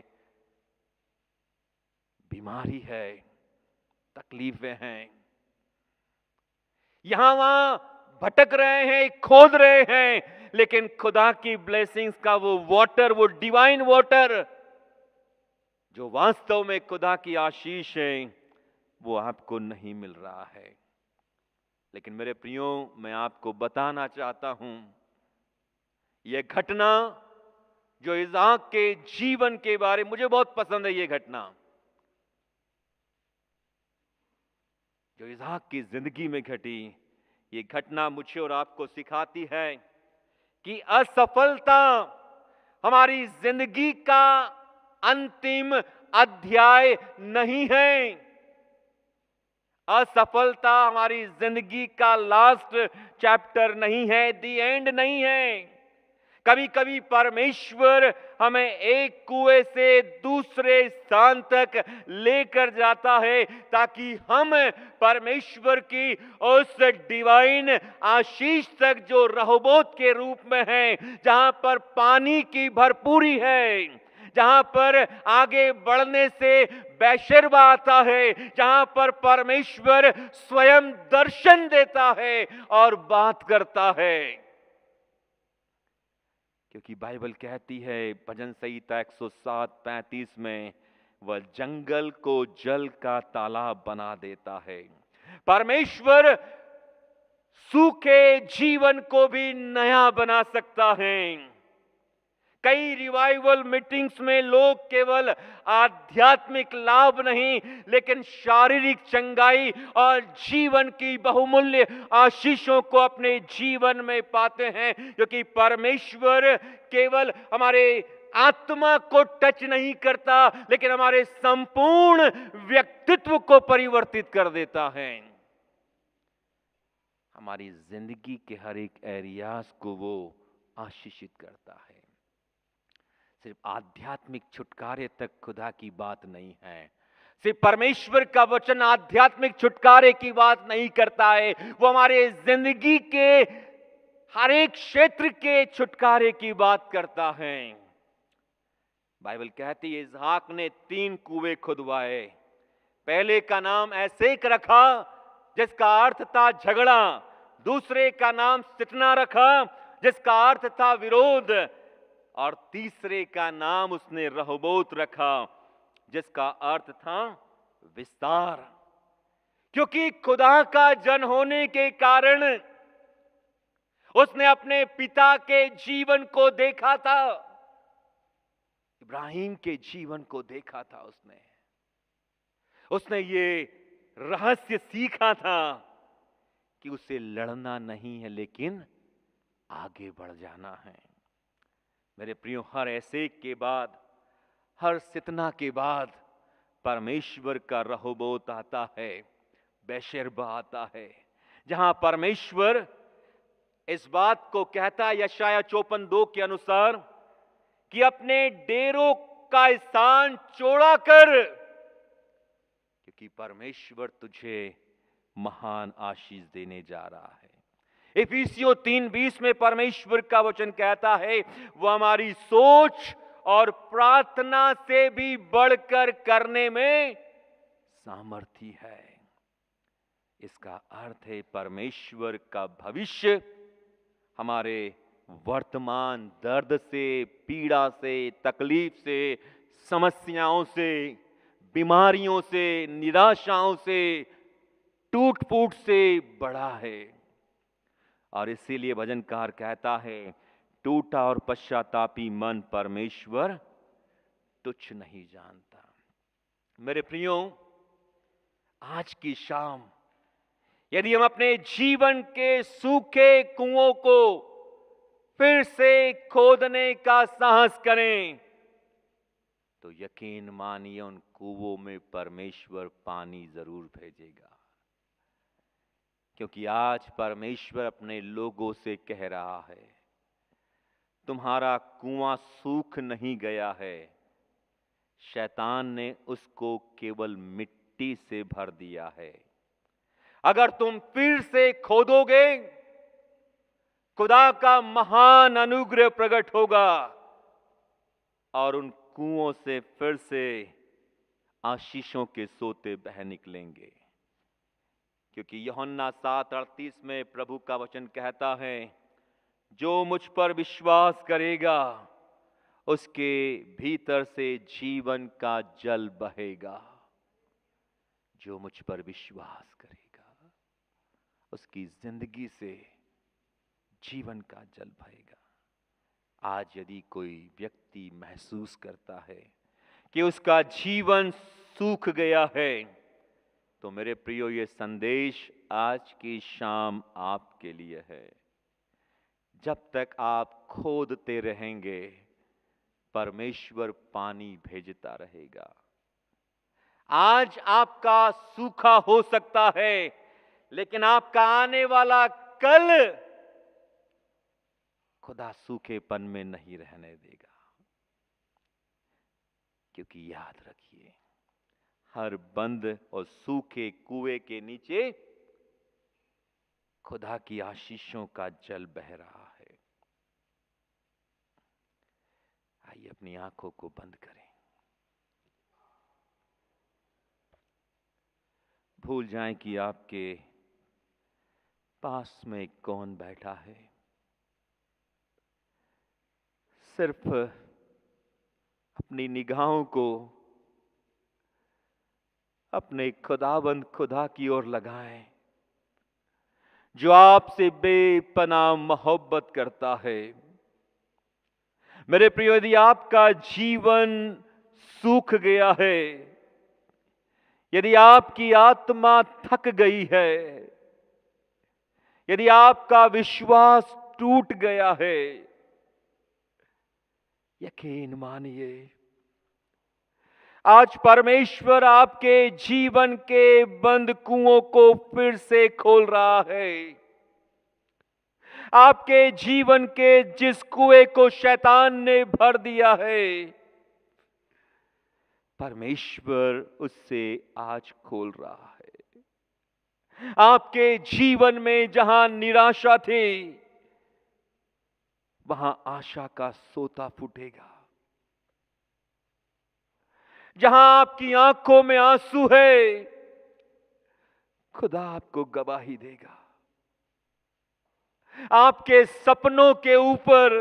बीमारी है, तकलीफें हैं। यहां वहां भटक रहे हैं, खोद रहे हैं, लेकिन खुदा की ब्लेसिंग्स का वो वाटर, वो डिवाइन वाटर जो वास्तव में खुदा की आशीष है, वो आपको नहीं मिल रहा है। लेकिन मेरे प्रियो, मैं आपको बताना चाहता हूं, यह घटना जो इसहाक के जीवन के बारे, मुझे बहुत पसंद है ये घटना, जो इसहाक की जिंदगी में घटी। ये घटना मुझे और आपको सिखाती है कि असफलता हमारी जिंदगी का अंतिम अध्याय नहीं है। असफलता हमारी जिंदगी का लास्ट चैप्टर नहीं है, दी एंड नहीं है। कभी कभी परमेश्वर हमें एक कुएं से दूसरे स्थान तक लेकर जाता है ताकि हम परमेश्वर की उस डिवाइन आशीष तक, जो रहबोत के रूप में है, जहां पर पानी की भरपूरी है, जहां पर आगे बढ़ने से बैशर्बा आता है, जहां पर परमेश्वर स्वयं दर्शन देता है और बात करता है। क्योंकि बाइबल कहती है भजन संहिता 107:35 में, वह जंगल को जल का तालाब बना देता है। परमेश्वर सूखे जीवन को भी नया बना सकता है। कई रिवाइवल मीटिंग्स में लोग केवल आध्यात्मिक लाभ नहीं, लेकिन शारीरिक चंगाई और जीवन की बहुमूल्य आशीषों को अपने जीवन में पाते हैं, क्योंकि परमेश्वर केवल हमारे आत्मा को टच नहीं करता, लेकिन हमारे संपूर्ण व्यक्तित्व को परिवर्तित कर देता है। हमारी जिंदगी के हर एक एरियाज को वो आशीषित करता है। सिर्फ आध्यात्मिक छुटकारे तक खुदा की बात नहीं है। सिर्फ परमेश्वर का वचन आध्यात्मिक छुटकारे की बात नहीं करता है, वो हमारे जिंदगी के हर एक क्षेत्र के छुटकारे की बात करता है। बाइबल कहती है इसहाक ने 3 कुएं खुदवाए। पहले का नाम ऐसे रखा जिसका अर्थ था झगड़ा, दूसरे का नाम सिटना रखा जिसका अर्थ था विरोध, और तीसरे का नाम उसने रहबोत रखा जिसका अर्थ था विस्तार। क्योंकि खुदा का जन होने के कारण उसने अपने पिता के जीवन को देखा था, इब्राहिम के जीवन को देखा था। उसने ये रहस्य सीखा था कि उसे लड़ना नहीं है लेकिन आगे बढ़ जाना है। मेरे प्रियो, हर ऐसे के बाद, हर सितना के बाद परमेश्वर का रहबोत आता है, बैशर्बा आता है, जहां परमेश्वर इस बात को कहता है यशाया 54:2 के अनुसार कि अपने डेरों का स्थान चौड़ा कर, क्योंकि परमेश्वर तुझे महान आशीष देने जा रहा है। इफिसियों 3:20 में परमेश्वर का वचन कहता है, वो हमारी सोच और प्रार्थना से भी बढ़कर करने में सामर्थी है। इसका अर्थ है परमेश्वर का भविष्य हमारे वर्तमान दर्द से, पीड़ा से, तकलीफ से, समस्याओं से, बीमारियों से, निराशाओं से, टूट फूट से बड़ा है। और इसीलिए भजनकार कहता है, टूटा और पश्चातापी मन परमेश्वर तुच्छ नहीं जानता। मेरे प्रियो, आज की शाम यदि हम अपने जीवन के सूखे कुओं को फिर से खोदने का साहस करें, तो यकीन मानिए उन कुओं में परमेश्वर पानी जरूर भेजेगा। क्योंकि आज परमेश्वर अपने लोगों से कह रहा है, तुम्हारा कुआं सूख नहीं गया है, शैतान ने उसको केवल मिट्टी से भर दिया है। अगर तुम फिर से खोदोगे, खुदा का महान अनुग्रह प्रकट होगा और उन कुओं से फिर से आशीषों के सोते बह निकलेंगे। क्योंकि यूहन्ना 7:38 में प्रभु का वचन कहता है, जो मुझ पर विश्वास करेगा उसके भीतर से जीवन का जल बहेगा। जो मुझ पर विश्वास करेगा उसकी जिंदगी से जीवन का जल बहेगा। आज यदि कोई व्यक्ति महसूस करता है कि उसका जीवन सूख गया है, तो मेरे प्रियो, ये संदेश आज की शाम आपके लिए है। जब तक आप खोदते रहेंगे, परमेश्वर पानी भेजता रहेगा। आज आपका सूखा हो सकता है, लेकिन आपका आने वाला कल खुदा सूखेपन में नहीं रहने देगा। क्योंकि याद रखिए, हर बंद और सूखे कुएं के नीचे खुदा की आशीषों का जल बह रहा है। आइए अपनी आंखों को बंद करें। भूल जाएं कि आपके पास में कौन बैठा है। सिर्फ अपनी निगाहों को अपने खुदाबंद खुदा की ओर लगाएं, जो आपसे बेपनाह मोहब्बत करता है। मेरे प्रिय, यदि आपका जीवन सूख गया है, यदि आपकी आत्मा थक गई है, यदि आपका विश्वास टूट गया है, यकीन मानिए, आज परमेश्वर आपके जीवन के बंद कुओं को फिर से खोल रहा है। आपके जीवन के जिस कुएं को शैतान ने भर दिया है, परमेश्वर उससे आज खोल रहा है। आपके जीवन में जहां निराशा थी, वहां आशा का सोता फूटेगा। जहां आपकी आंखों में आंसू है, खुदा आपको गवाही देगा। आपके सपनों के ऊपर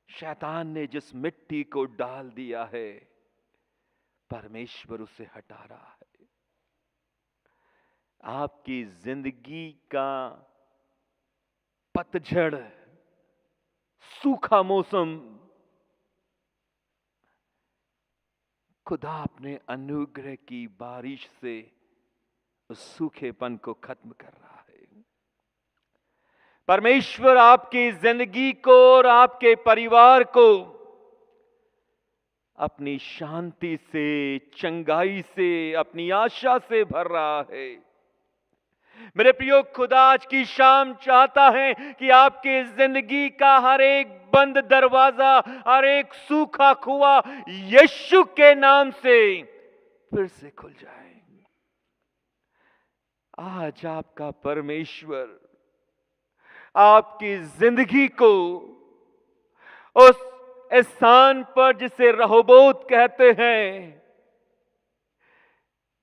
शैतान ने जिस मिट्टी को डाल दिया है, परमेश्वर उसे हटा रहा है। आपकी जिंदगी का पतझड़, सूखा मौसम, खुदा अपने अनुग्रह की बारिश से उस सूखेपन को खत्म कर रहा है। परमेश्वर आपकी जिंदगी को और आपके परिवार को अपनी शांति से, चंगाई से, अपनी आशा से भर रहा है। मेरे प्रियो, खुदा आज की शाम चाहता है कि आपकी जिंदगी का हर एक बंद दरवाजा, हर एक सूखा कुआं यीशु के नाम से फिर से खुल जाए। आज आपका परमेश्वर आपकी जिंदगी को उस स्थान पर जिसे रहोबोत कहते हैं,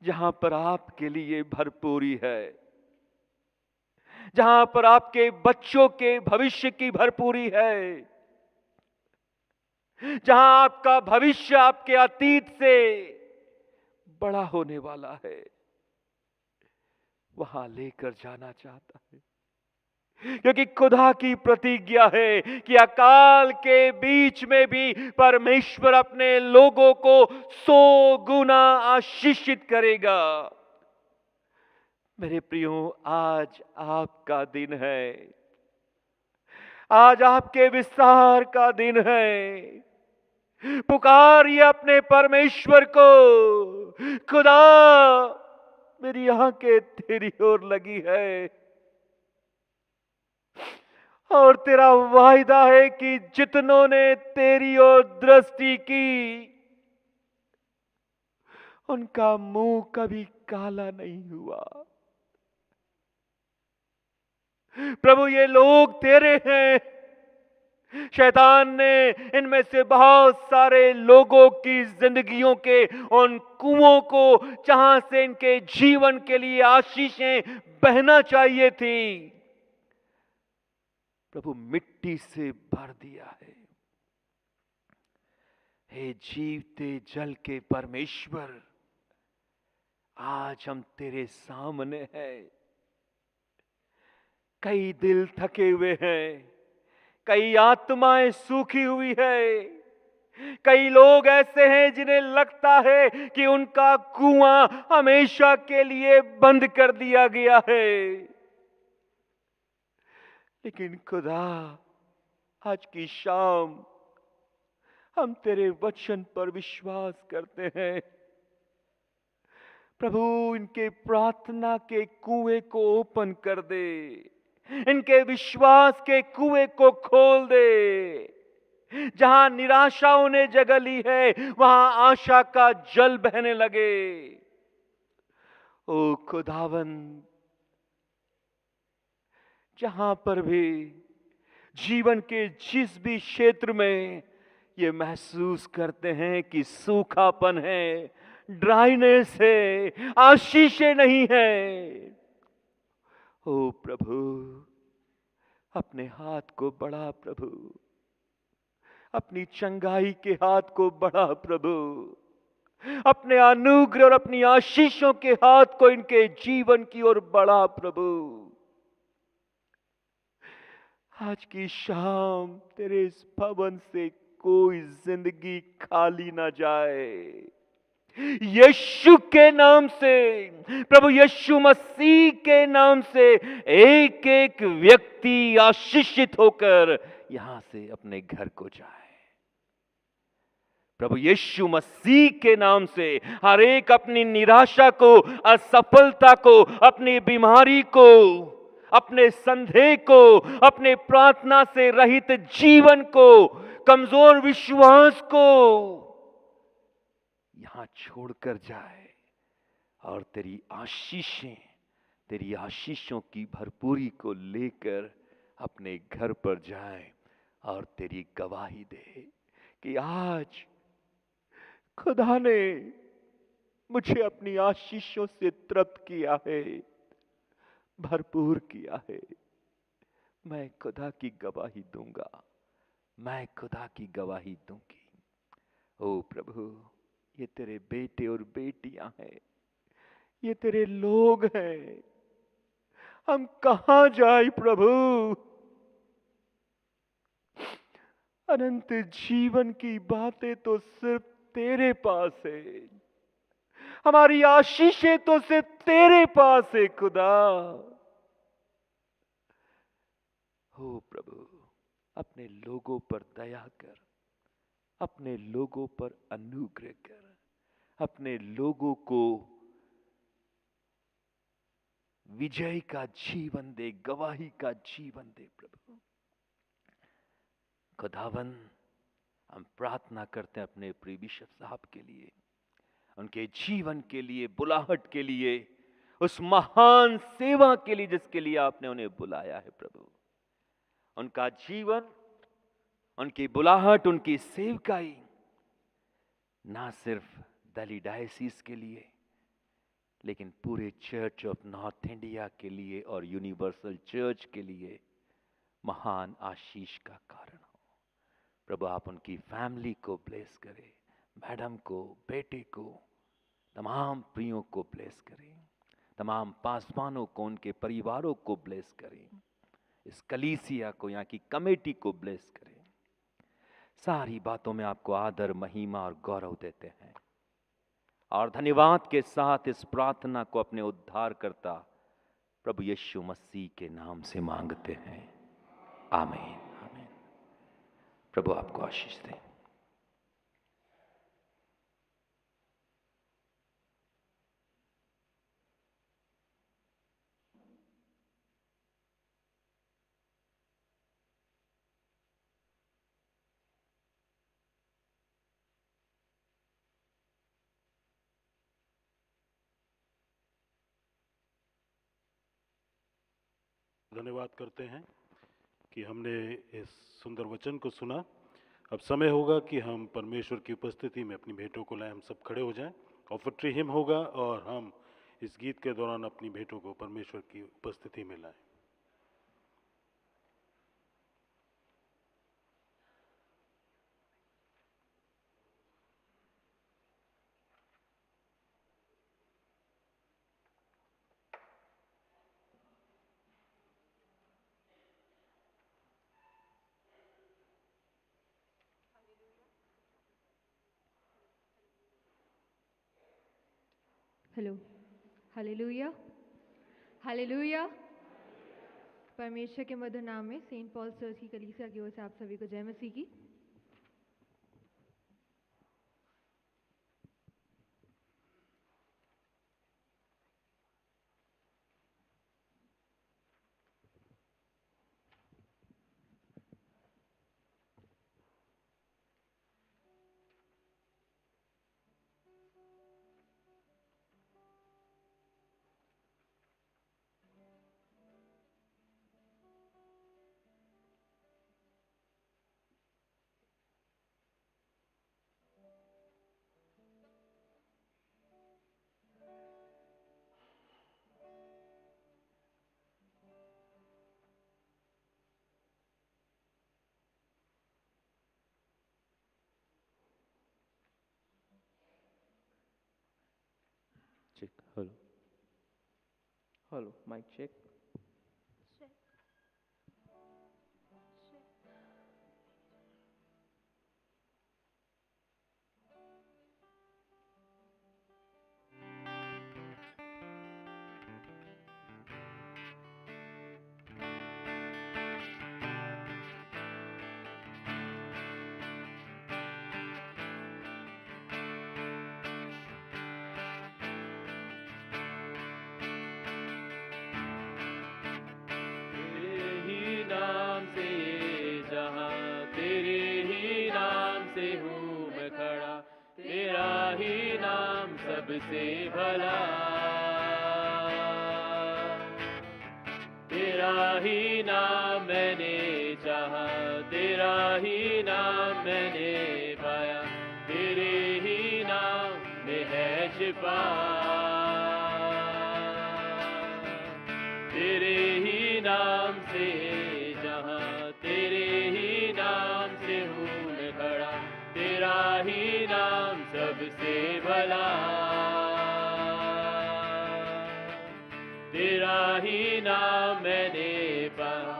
जहां पर आपके लिए भरपूरी है, जहां पर आपके बच्चों के भविष्य की भरपूरी है, जहां आपका भविष्य आपके अतीत से बड़ा होने वाला है, वहां लेकर जाना चाहता है। क्योंकि खुदा की प्रतिज्ञा है कि अकाल के बीच में भी परमेश्वर अपने लोगों को 100 गुना आशीषित करेगा। मेरे प्रियो, आज आपका दिन है, आज आपके विस्तार का दिन है। पुकारिए अपने परमेश्वर को, खुदा मेरी आंखें तेरी ओर लगी है और तेरा वायदा है कि जितनों ने तेरी ओर दृष्टि की उनका मुंह कभी काला नहीं हुआ। प्रभु ये लोग तेरे हैं। शैतान ने इनमें से बहुत सारे लोगों की जिंदगियों के उन कुओं को, जहां से इनके जीवन के लिए आशीषें बहना चाहिए थी, प्रभु मिट्टी से भर दिया है। हे जीवते जल के परमेश्वर, आज हम तेरे सामने हैं। कई दिल थके हुए हैं, कई आत्माएं सूखी हुई है, कई लोग ऐसे हैं जिन्हें लगता है कि उनका कुआं हमेशा के लिए बंद कर दिया गया है। लेकिन खुदा, आज की शाम हम तेरे वचन पर विश्वास करते हैं। प्रभु, इनके प्रार्थना के कुएं को ओपन कर दे, इनके विश्वास के कुएं को खोल दे। जहां निराशाओं ने जगह ली है, वहां आशा का जल बहने लगे। ओ खुदावन, जहां पर भी जीवन के जिस भी क्षेत्र में ये महसूस करते हैं कि सूखापन है, ड्राइनेस है, आशीषें नहीं है, ओ प्रभु अपने हाथ को बढ़ा, प्रभु अपनी चंगाई के हाथ को बढ़ा, प्रभु अपने अनुग्रह और अपनी आशीषों के हाथ को इनके जीवन की ओर बढ़ा। प्रभु, आज की शाम तेरे इस भवन से कोई जिंदगी खाली ना जाए। यीशु के नाम से, प्रभु यीशु मसीह के नाम से एक एक व्यक्ति आशीषित होकर यहां से अपने घर को जाए। प्रभु यीशु मसीह के नाम से हर एक अपनी निराशा को, असफलता को, अपनी बीमारी को, अपने संदेह को, अपने प्रार्थना से रहित जीवन को, कमजोर विश्वास को यहां छोड़कर जाए और तेरी आशीषें, तेरी आशीषों की भरपूरी को लेकर अपने घर पर जाए और तेरी गवाही दे कि आज खुदा ने मुझे अपनी आशीषों से तृप्त किया है, भरपूर किया है। मैं खुदा की गवाही दूंगा, मैं खुदा की गवाही दूंगी। ओ प्रभु, ये तेरे बेटे और बेटियां हैं, ये तेरे लोग हैं। हम कहां जाए प्रभु? अनंत जीवन की बातें तो सिर्फ तेरे पास है, हमारी आशीषें तो सिर्फ तेरे पास है खुदा। हो प्रभु, अपने लोगों पर दया कर, अपने लोगों पर अनुग्रह कर, अपने लोगों को विजय का जीवन दे, गवाही का जीवन दे। प्रभु खुदावन, हम प्रार्थना करते हैं अपने प्रिय बिशप साहब के लिए, उनके जीवन के लिए, बुलाहट के लिए, उस महान सेवा के लिए जिसके लिए आपने उन्हें बुलाया है। प्रभु, उनका जीवन, उनकी बुलाहट, उनकी सेवकाई ना सिर्फ दिल्ली डायसिस के लिए, लेकिन पूरे चर्च ऑफ नॉर्थ इंडिया के लिए और यूनिवर्सल चर्च के लिए महान आशीष का कारण हो। प्रभु, आप उनकी फैमिली को ब्लेस करें, मैडम को, बेटे को, तमाम प्रियों को ब्लेस करें, तमाम पासवानों को, उनके परिवारों को ब्लेस करें, इस कलीसिया को, यहाँ की कमेटी को ब्लेस करें। सारी बातों में आपको आदर, महिमा और गौरव देते हैं और धन्यवाद के साथ इस प्रार्थना को अपने उद्धारकर्ता प्रभु यीशु मसीह के नाम से मांगते हैं। आमीन, आमीन। प्रभु आपको आशीष दे। धन्यवाद करते हैं कि हमने इस सुंदर वचन को सुना। अब समय होगा कि हम परमेश्वर की उपस्थिति में अपनी भेंटों को लाएं। हम सब खड़े हो जाएं। ऑफरट्री हिम होगा और हम इस गीत के दौरान अपनी भेंटों को परमेश्वर की उपस्थिति में लाएं। Hello, hallelujah, hallelujah. परमेश्वर के मधुर नाम में सेंट पॉल चर्च की कलीसिया की ओर से आप सभी को जय मसीह की। Check. Hello. Hello. Mic check. तेरे ही नाम से ये जहां, तेरे ही नाम से हूँ मैं खड़ा, तेरा ही नाम सबसे भला, तेरा ही नाम मैंने चाहा, तेरा ही नाम मैंने पाया, तेरे ही नाम में है शिफा, तेरे ही नाम से जहां, तेरे ही नाम से हूँ मैं खड़ा, तेरा ही नाम सबसे भला, तेरा ही नाम मैंने पाया,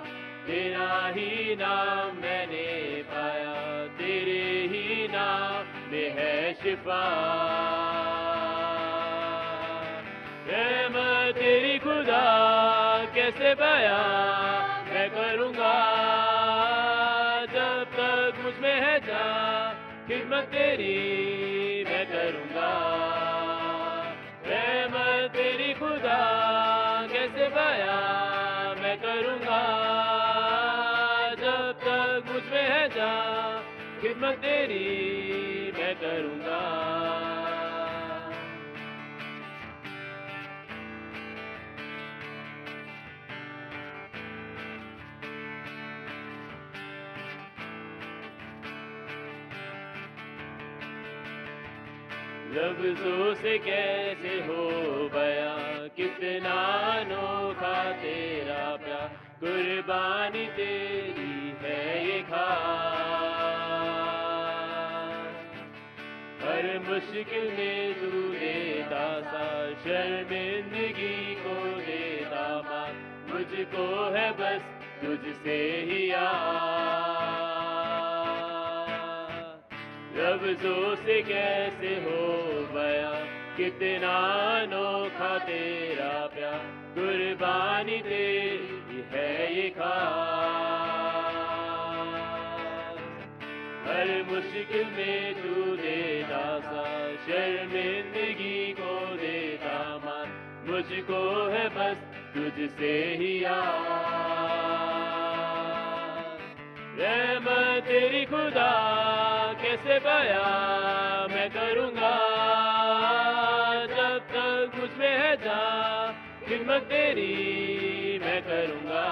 तेरा ही नाम मैंने पाया, तेरे ही नाम में है शिफा। रहमत तेरी खुदा कैसे बयां मैं करूँगा, जब तक मुझ में है जान खिदमत तेरी मैं करूँगा। रहमत तेरी खुदा कैसे बयां मैं करूँगा, जब तक मुझ में है जान खिदमत तेरी मैं करूँगा। लफ्ज़ों से कैसे हो बयां कितना अनोखा तेरा प्यार, कुर्बानी तेरी है ये खास, हर मुश्किल में तू देता सा, शर्मिंदगी को देता मार, मुझको है बस तुझसे ही यार। लफ्ज़ों से कैसे हो बयां कितना अनोखा तेरा प्यार, कुर्बानी तेरी है ये खास, हर मुश्किल में तू देता सा, शर्मिंदगी को देता मान, मुझको है बस तुझसे ही यार। रहमत तेरी खुदा कैसे बयां मैं करूँगा, जब तक मुझ में है जान खिदमत तेरी मैं करूँगा।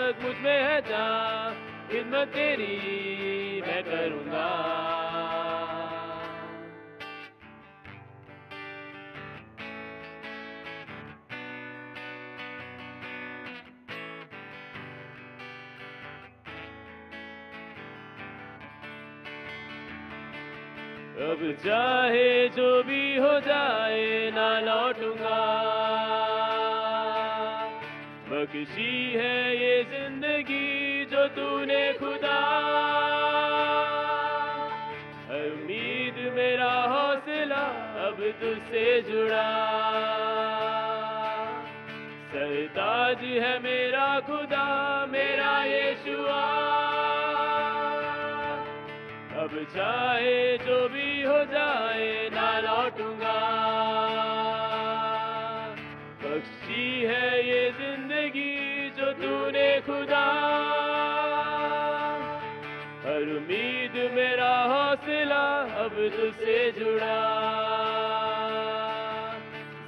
तक मुझ में है जान, खिदमत तेरी मैं करूँगा। अब चाहे जो भी हो जाए ना लौटूंगा, बख्शी है ये जिंदगी जो तूने खुदा, उम्मीद मेरा हौसला अब तुझसे जुड़ा, सरताज है मेरा खुदा मेरा यीशुआ। अब चाहे जो भी हो जाए ना लौटूंगा, बख्शी है ये जिंदगी जो तूने खुदा, हर उम्मीद मेरा हौसला अब तुझसे जुड़ा,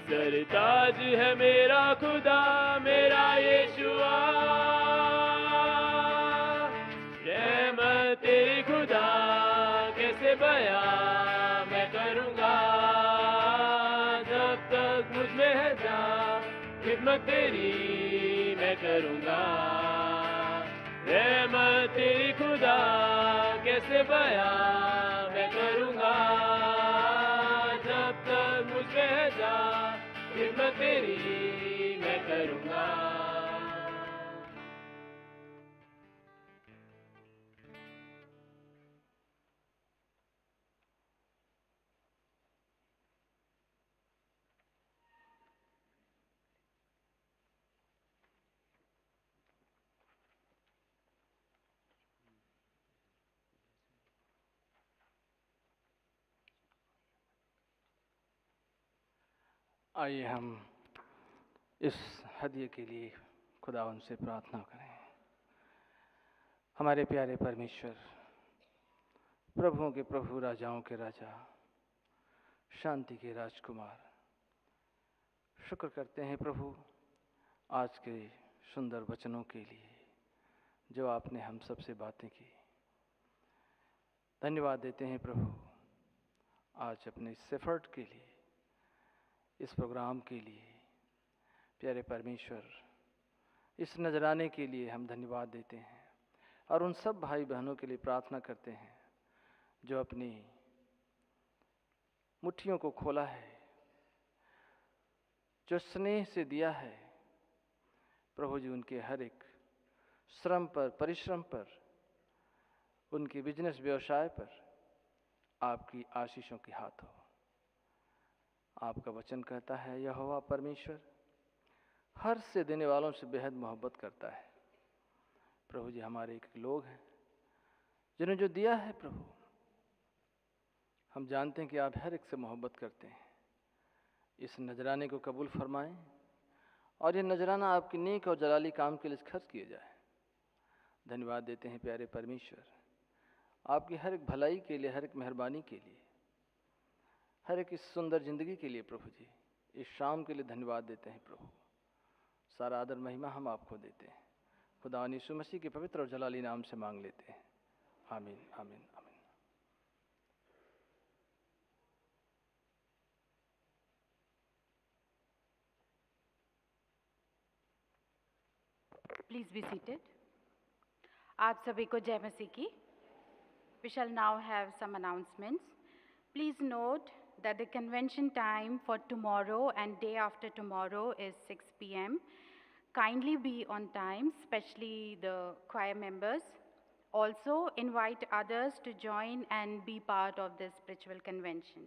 सरताज है मेरा खुदा मेरा यीशुआ। रहमत तेरी खुदा कैसे बयां मैं करूँगा, जब तक मुझ में है जान, खिदमत तेरी मैं करूँगा। रहमत तेरी खुदा कैसे बयां मैं करूँगा, जब तक मुझ में है जान, खिदमत तेरी मैं करूँगा। आइए हम इस हदिये के लिए खुदावंद से प्रार्थना करें। हमारे प्यारे परमेश्वर, प्रभुओं के प्रभु, राजाओं के राजा, शांति के राजकुमार, शुक्र करते हैं प्रभु आज के सुंदर वचनों के लिए जो आपने हम सबसे बातें की। धन्यवाद देते हैं प्रभु आज अपने इस एफर्ट के लिए, इस प्रोग्राम के लिए। प्यारे परमेश्वर, इस नजराने के लिए हम धन्यवाद देते हैं और उन सब भाई बहनों के लिए प्रार्थना करते हैं जो अपनी मुट्ठियों को खोला है, जो स्नेह से दिया है। प्रभु जी उनके हर एक श्रम पर, परिश्रम पर, उनके बिजनेस व्यवसाय पर आपकी आशीषों की हाथ हो। आपका वचन कहता है यहोवा परमेश्वर हर से देने वालों से बेहद मोहब्बत करता है। प्रभु जी हमारे एक लोग हैं जिन्हें जो दिया है प्रभु, हम जानते हैं कि आप हर एक से मोहब्बत करते हैं। इस नजराने को कबूल फरमाएं और ये नजराना आपकी नेक और जलाली काम के लिए खर्च किए जाए। धन्यवाद देते हैं प्यारे परमेश्वर आपकी हर एक भलाई के लिए, हर एक मेहरबानी के लिए, हर एक इस सुंदर जिंदगी के लिए। प्रभु जी इस शाम के लिए धन्यवाद देते हैं प्रभु। सारा आदर महिमा हम आपको देते हैं। खुदा यीशु मसीह के पवित्र और जलाली नाम से मांग लेते हैं, आमीन आमीन आमीन। Please be seated. आप सभी को जय मसीह की। We shall now have some announcements. Please note that the convention time for tomorrow and day after tomorrow is 6 p.m. Kindly be on time, especially the choir members. Also invite others to join and be part of this spiritual convention.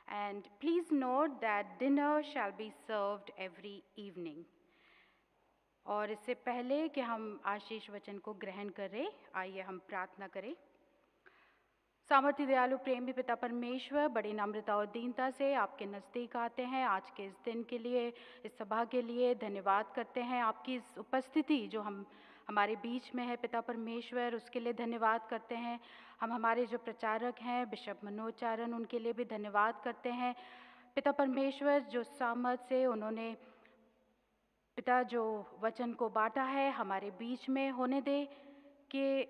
And please note that dinner shall be served every evening. और इससे पहले कि हम आशीष वचन को ग्रहण करें, आइए हम प्रार्थना करें। सामर्थ्य दयालु प्रेमी पिता परमेश्वर, बड़ी नम्रता और दीनता से आपके नज़दीक आते हैं। आज के इस दिन के लिए, इस सभा के लिए धन्यवाद करते हैं। आपकी इस उपस्थिति जो हमारे बीच में है पिता परमेश्वर, उसके लिए धन्यवाद करते हैं। हम हमारे जो प्रचारक हैं बिशप मनोज चारण, उनके लिए भी धन्यवाद करते हैं। पिता परमेश्वर जो सामर्थ से उन्होंने पिता जो वचन को बांटा है हमारे बीच में होने दे कि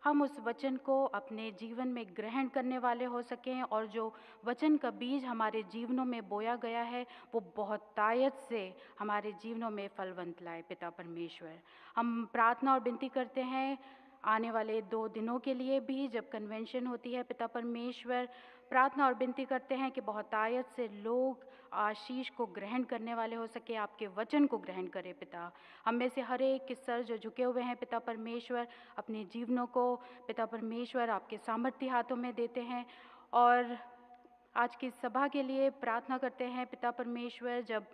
हम उस वचन को अपने जीवन में ग्रहण करने वाले हो सकें और जो वचन का बीज हमारे जीवनों में बोया गया है वो बहुतायत से हमारे जीवनों में फलवंत लाए। पिता परमेश्वर, हम प्रार्थना और विनती करते हैं आने वाले 2 दिनों के लिए भी जब कन्वेंशन होती है। पिता परमेश्वर, प्रार्थना और विनती करते हैं कि बहुतायत से लोग आशीष को ग्रहण करने वाले हो सके, आपके वचन को ग्रहण करें। पिता, हम में से हर एक के सर जो झुके हुए हैं पिता परमेश्वर, अपने जीवनों को पिता परमेश्वर आपके सामर्थ्य हाथों में देते हैं और आज की सभा के लिए प्रार्थना करते हैं पिता परमेश्वर। जब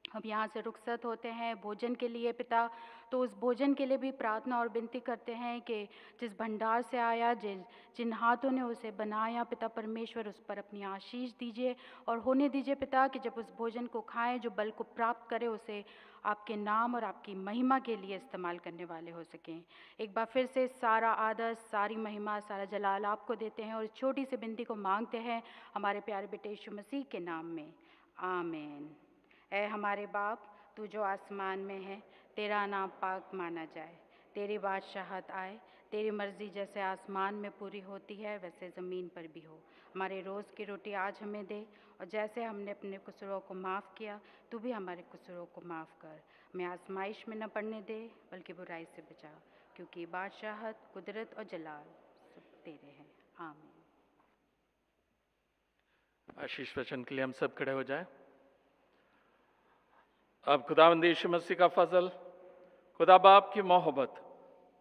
हम यहाँ से रुखसत होते हैं भोजन के लिए पिता, तो उस भोजन के लिए भी प्रार्थना और विनती करते हैं कि जिस भंडार से आया, जिन हाथों ने उसे बनाया पिता परमेश्वर, उस पर अपनी आशीष दीजिए और होने दीजिए पिता कि जब उस भोजन को खाएं, जो बल को प्राप्त करे, उसे आपके नाम और आपकी महिमा के लिए इस्तेमाल करने वाले हो सकें। एक बार फिर से सारा आदर, सारी महिमा, सारा जलाल आपको देते हैं और इस छोटी सी विनती को मांगते हैं हमारे प्यारे बेटे यीशु मसीह के नाम में, आमीन। ऐ हमारे बाप, तू जो आसमान में है, तेरा नाम पाक माना जाए, तेरी बादशाहत आए, तेरी मर्ज़ी जैसे आसमान में पूरी होती है वैसे ज़मीन पर भी हो। हमारे रोज़ की रोटी आज हमें दे और जैसे हमने अपने कसूरों को माफ़ किया, तू भी हमारे कसूरों को माफ़ कर। हमें आजमाइश में न पड़ने दे बल्कि बुराई से बचा, क्योंकि बादशाहत, कुदरत और जलाल सब तेरे हैं, आमीन। आशीष वचन के लिए हम सब खड़े हो जाएं। अब खुदावंद यीशु मसीह का फजल, खुदा बाप की मोहब्बत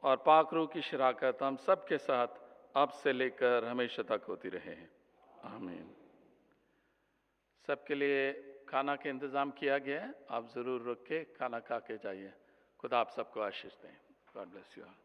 और पाक रूह की शराकत हम सब के साथ अब से लेकर हमेशा तक होती रहे। आमीन। सबके लिए खाना का इंतज़ाम किया गया है, आप ज़रूर रुक के खाना खा के जाइए। खुदा आप सबको आशीष दें। God bless you all.